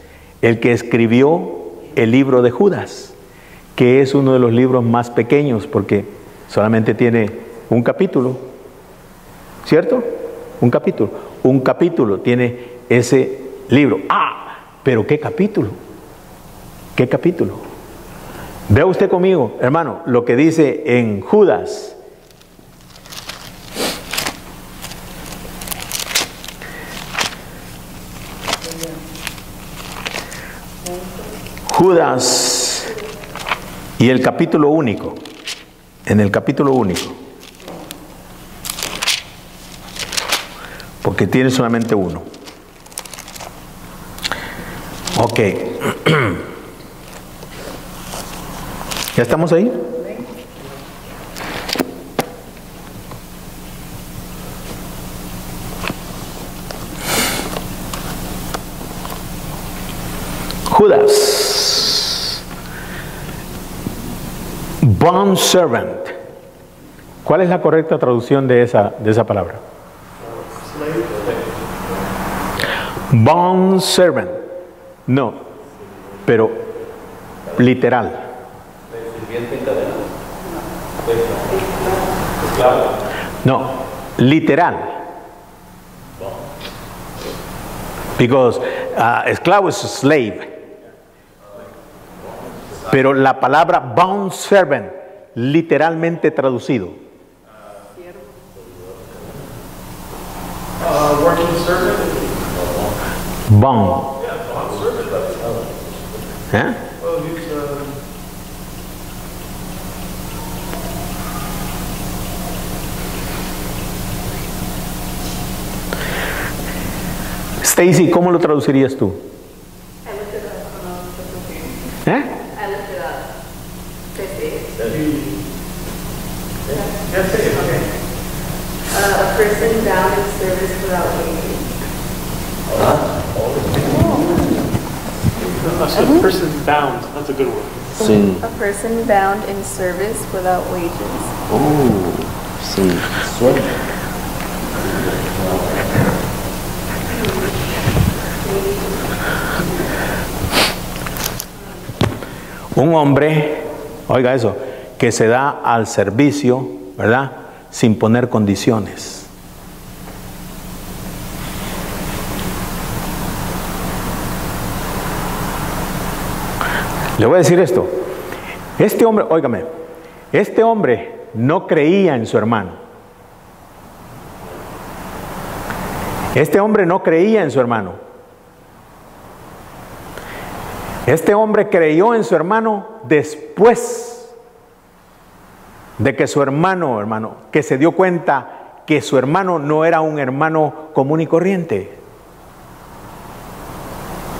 el que escribió el libro de Judas, que es uno de los libros más pequeños porque solamente tiene un capítulo, ¿cierto? Un capítulo tiene ese libro. Pero ¿qué capítulo? ¿Qué capítulo? Vea usted conmigo, hermano, lo que dice en Judas. Judas y el capítulo único. En el capítulo único. Porque tiene solamente uno. Ok. ¿Ya estamos ahí? Judas, bond servant. ¿Cuál es la correcta traducción de esa palabra? Bond servant. No, pero literal. No, literal. Because esclavo es slave. Pero la palabra bond servant literalmente traducido? Working servant. Bond. Yeah, bond servant. ¿Eh? Well, he's Stacy, ¿cómo lo traducirías tú? ¿Eh? A person bound in service without wages. a person bound. That's a good word. Sin, A person bound in service without wages. sin sueldo. Un hombre, oiga eso, que se da al servicio, ¿verdad? Sin poner condiciones. Le voy a decir esto. Este hombre, óigame, este hombre no creía en su hermano. Este hombre no creía en su hermano. Este hombre creyó en su hermano después de que su hermano, que se dio cuenta que su hermano no era un hermano común y corriente.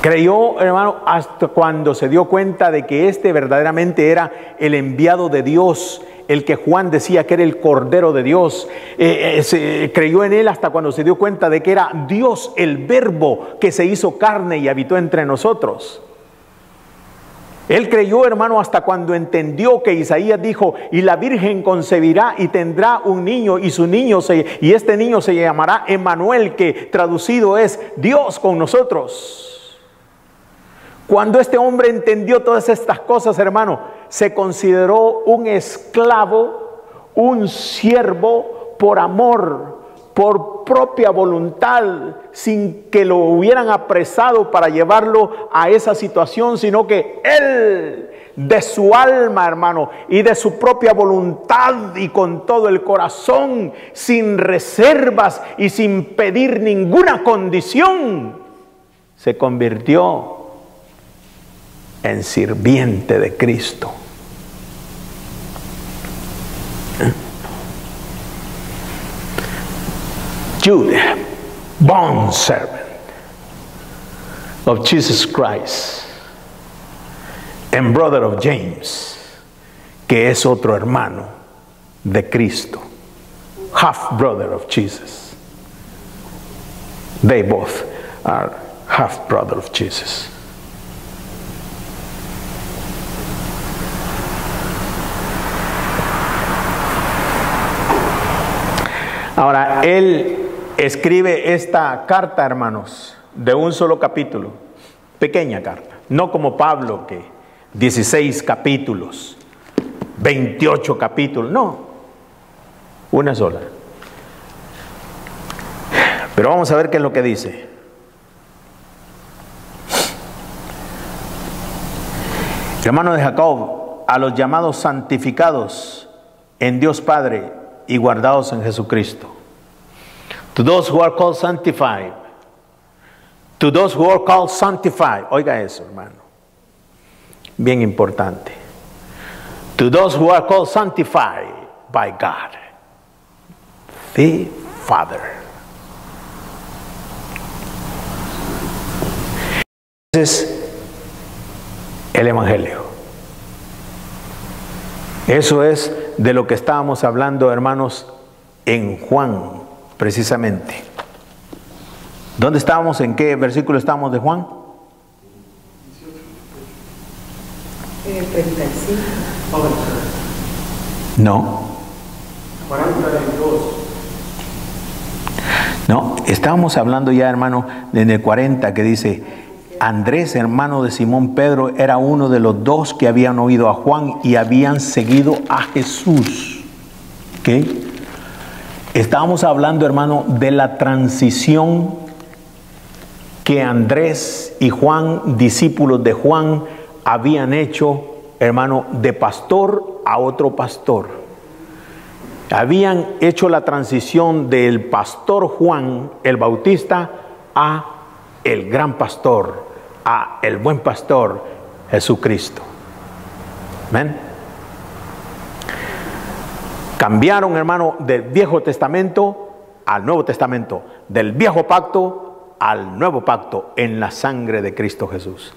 Creyó, hermano, hasta cuando se dio cuenta de que este verdaderamente era el enviado de Dios, el que Juan decía que era el Cordero de Dios. Creyó en él hasta cuando se dio cuenta de que era Dios, el Verbo que se hizo carne y habitó entre nosotros. Él creyó, hermano, hasta cuando entendió que Isaías dijo: y la Virgen concebirá y tendrá un niño, y este niño se llamará Emmanuel, que traducido es Dios con nosotros. Cuando este hombre entendió todas estas cosas, hermano, se consideró un esclavo, un siervo por amor, por propia voluntad, sin que lo hubieran apresado para llevarlo a esa situación, sino que él, de su alma, hermano, y de su propia voluntad y con todo el corazón, sin reservas y sin pedir ninguna condición, se convirtió en sirviente de Cristo. Jude, bond servant of Jesus Christ and brother of James, que es otro hermano de Cristo, half brother of Jesus. They both are half brother of Jesus. Ahora, él escribe esta carta, hermanos, de un solo capítulo, pequeña carta, no como Pablo, que 16 capítulos, 28 capítulos, no, una sola. Pero vamos a ver qué es lo que dice. Hermano de Jacob, a los llamados santificados en Dios Padre y guardados en Jesucristo. To those who are called sanctified. To those who are called sanctified. Oiga eso, hermano. Bien importante. To those who are called sanctified by God, the Father. Ese es el Evangelio. Eso es de lo que estábamos hablando, hermanos, en Juan, precisamente. ¿Dónde estábamos? ¿En qué versículo estábamos de Juan? En el 35. No. 42. No, estábamos hablando ya, hermano, en el 40, que dice: Andrés, hermano de Simón Pedro, era uno de los dos que habían oído a Juan y habían seguido a Jesús. ¿Ok? Estábamos hablando, hermano, de la transición que Andrés y Juan, discípulos de Juan, habían hecho hermano, de pastor a otro pastor. Habían hecho la transición del pastor Juan el Bautista a el gran pastor, a el buen pastor Jesucristo. ¿Ven? Cambiaron, hermano, del Viejo Testamento al Nuevo Testamento, del Viejo Pacto al Nuevo Pacto en la sangre de Cristo Jesús.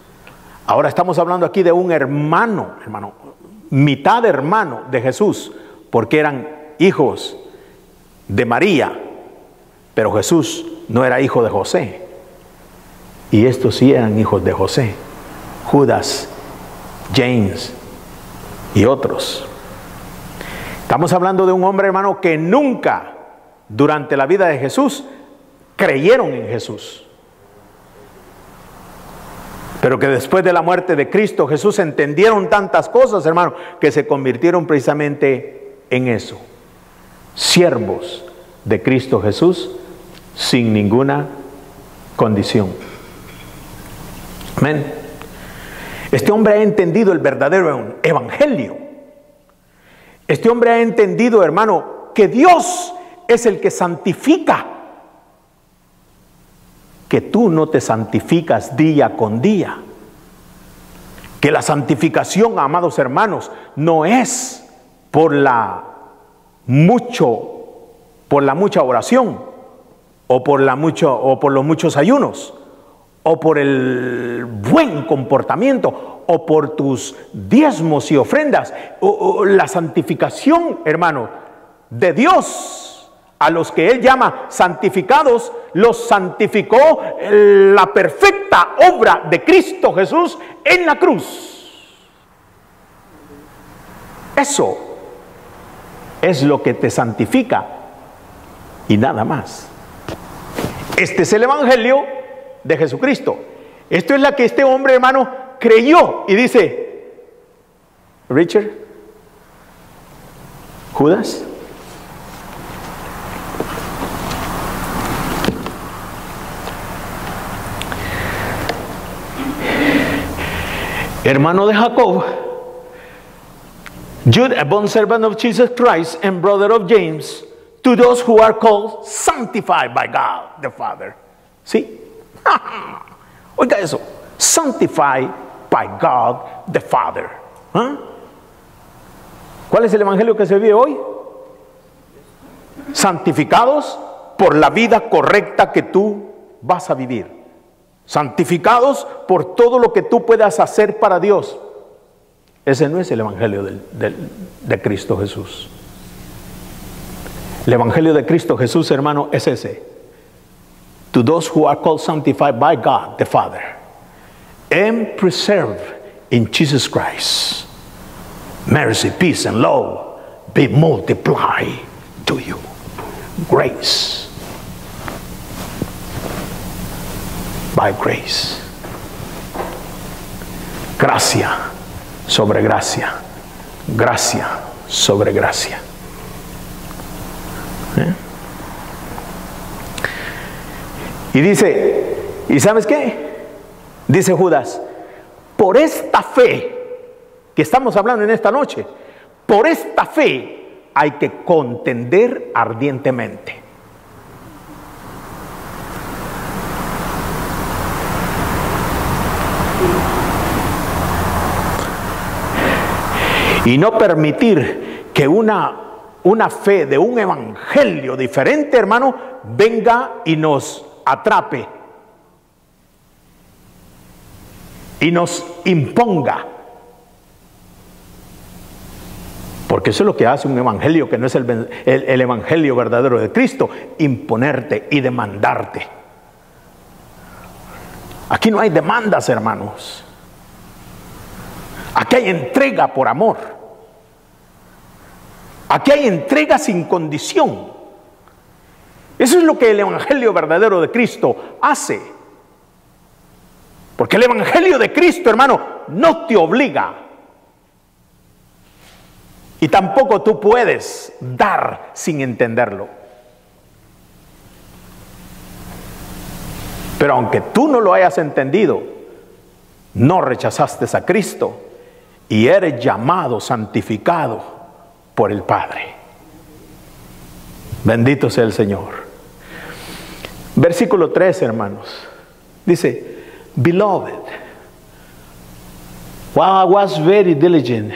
Ahora estamos hablando aquí de un hermano, mitad hermano de Jesús, porque eran hijos de María, pero Jesús no era hijo de José. Y estos sí eran hijos de José: Judas, James y otros. Estamos hablando de un hombre, hermano, que nunca durante la vida de Jesús creyeron en Jesús, pero que después de la muerte de Cristo Jesús entendieron tantas cosas, hermano, que se convirtieron precisamente en eso: siervos de Cristo Jesús sin ninguna condición. Amén. Este hombre ha entendido el verdadero evangelio. Este hombre ha entendido, hermano, que Dios es el que santifica, que tú no te santificas día con día, que la santificación, amados hermanos, no es por la mucha oración, o por los muchos ayunos, o por el buen comportamiento, o por tus diezmos y ofrendas. La santificación, hermano, de Dios, a los que Él llama santificados, los santificó la perfecta obra de Cristo Jesús en la cruz. Eso es lo que te santifica y nada más. Este es el evangelio de Jesucristo. Esto es la que este hombre, hermano, creyó y dice: Richard, Judas, hermano de Jacob, Jude, a bondservant of Jesus Christ and brother of James, to those who are called sanctified by God the Father. ¿Sí? Oiga eso: sanctified by God the Father. ¿Ah? ¿Cuál es el evangelio que se vive hoy? Santificados por la vida correcta que tú vas a vivir. Santificados por todo lo que tú puedas hacer para Dios. Ese no es el evangelio de Cristo Jesús. El evangelio de Cristo Jesús, hermano, es ese: to those who are called sanctified by God the Father and preserved in Jesus Christ, mercy, peace and love be multiplied to you. Grace by grace. Gracia sobre gracia. Gracia sobre gracia. Y dice, ¿y sabes qué? Dice Judas: por esta fe que estamos hablando en esta noche, por esta fe hay que contender ardientemente. Y no permitir que una fe de un evangelio diferente, hermano, venga y nos atrape y nos imponga. Porque eso es lo que hace un evangelio que no es el evangelio verdadero de Cristo: imponerte y demandarte. Aquí no hay demandas, hermanos. Aquí hay entrega por amor. Aquí hay entrega sin condición. Eso es lo que el evangelio verdadero de Cristo hace. Porque el evangelio de Cristo, hermano, no te obliga. Y tampoco tú puedes dar sin entenderlo. Pero aunque tú no lo hayas entendido, no rechazaste a Cristo y eres llamado, santificado por el Padre. Bendito sea el Señor. Versículo 3, hermanos. Dice, Beloved, while I was very diligent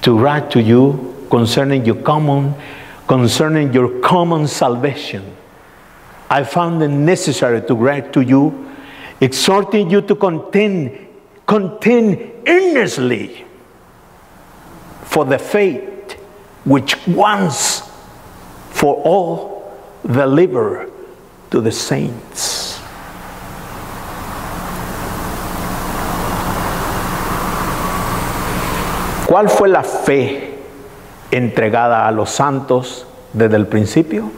to write to you concerning your common salvation, I found it necessary to write to you, exhorting you to contend earnestly for the faith which once for all delivered to the saints. ¿Cuál fue la fe entregada a los santos desde el principio?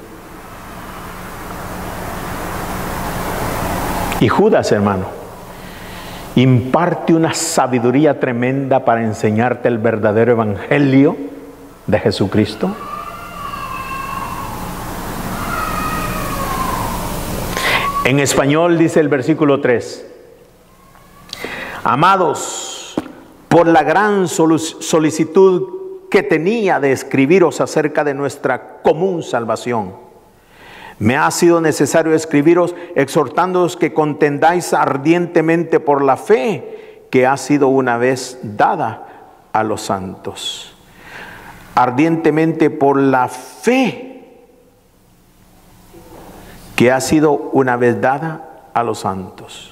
Y Judas, hermano, imparte una sabiduría tremenda para enseñarte el verdadero evangelio de Jesucristo. En español dice el versículo 3: Amados, por la gran solicitud que tenía de escribiros acerca de nuestra común salvación, me ha sido necesario escribiros exhortándoos que contendáis ardientemente por la fe que ha sido una vez dada a los santos. Ardientemente por la fe que ha sido una vez dada a los santos.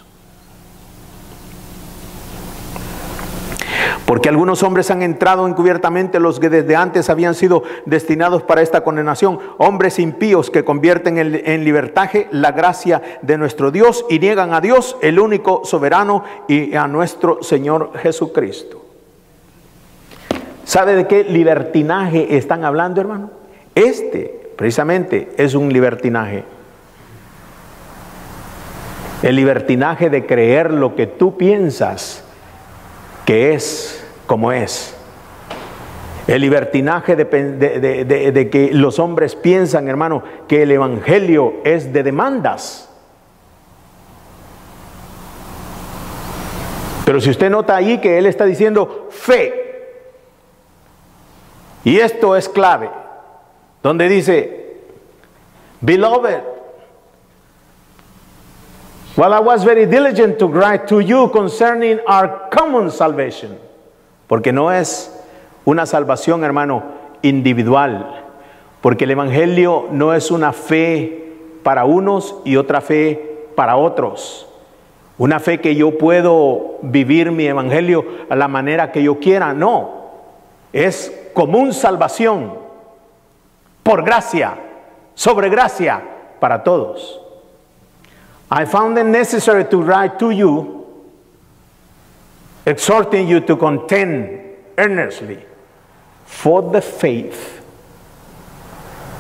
Porque algunos hombres han entrado encubiertamente, los que desde antes habían sido destinados para esta condenación, hombres impíos que convierten en libertaje la gracia de nuestro Dios y niegan a Dios, el único soberano, y a nuestro Señor Jesucristo. ¿Sabe de qué libertinaje están hablando, hermano? Precisamente, es un libertinaje. El libertinaje de creer lo que tú piensas que es como es. El libertinaje de que los hombres piensan, hermano, que el evangelio es de demandas. Pero si usted nota ahí que él está diciendo fe, y esto es clave, donde dice, Beloved, while I was very diligent to write to you concerning our common salvation. Porque no es una salvación, hermano, individual. Porque el evangelio no es una fe para unos y otra fe para otros. Una fe que yo puedo vivir mi evangelio a la manera que yo quiera. No. Es común salvación. Por gracia. Sobre gracia. Para todos. I found it necessary to write to you, exhorting you to contend earnestly for the faith.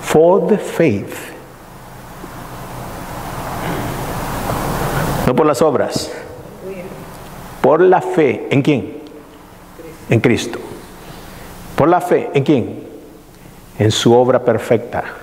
For the faith. No por las obras. Por la fe. ¿En quién? En Cristo. Por la fe. ¿En quién? En su obra perfecta.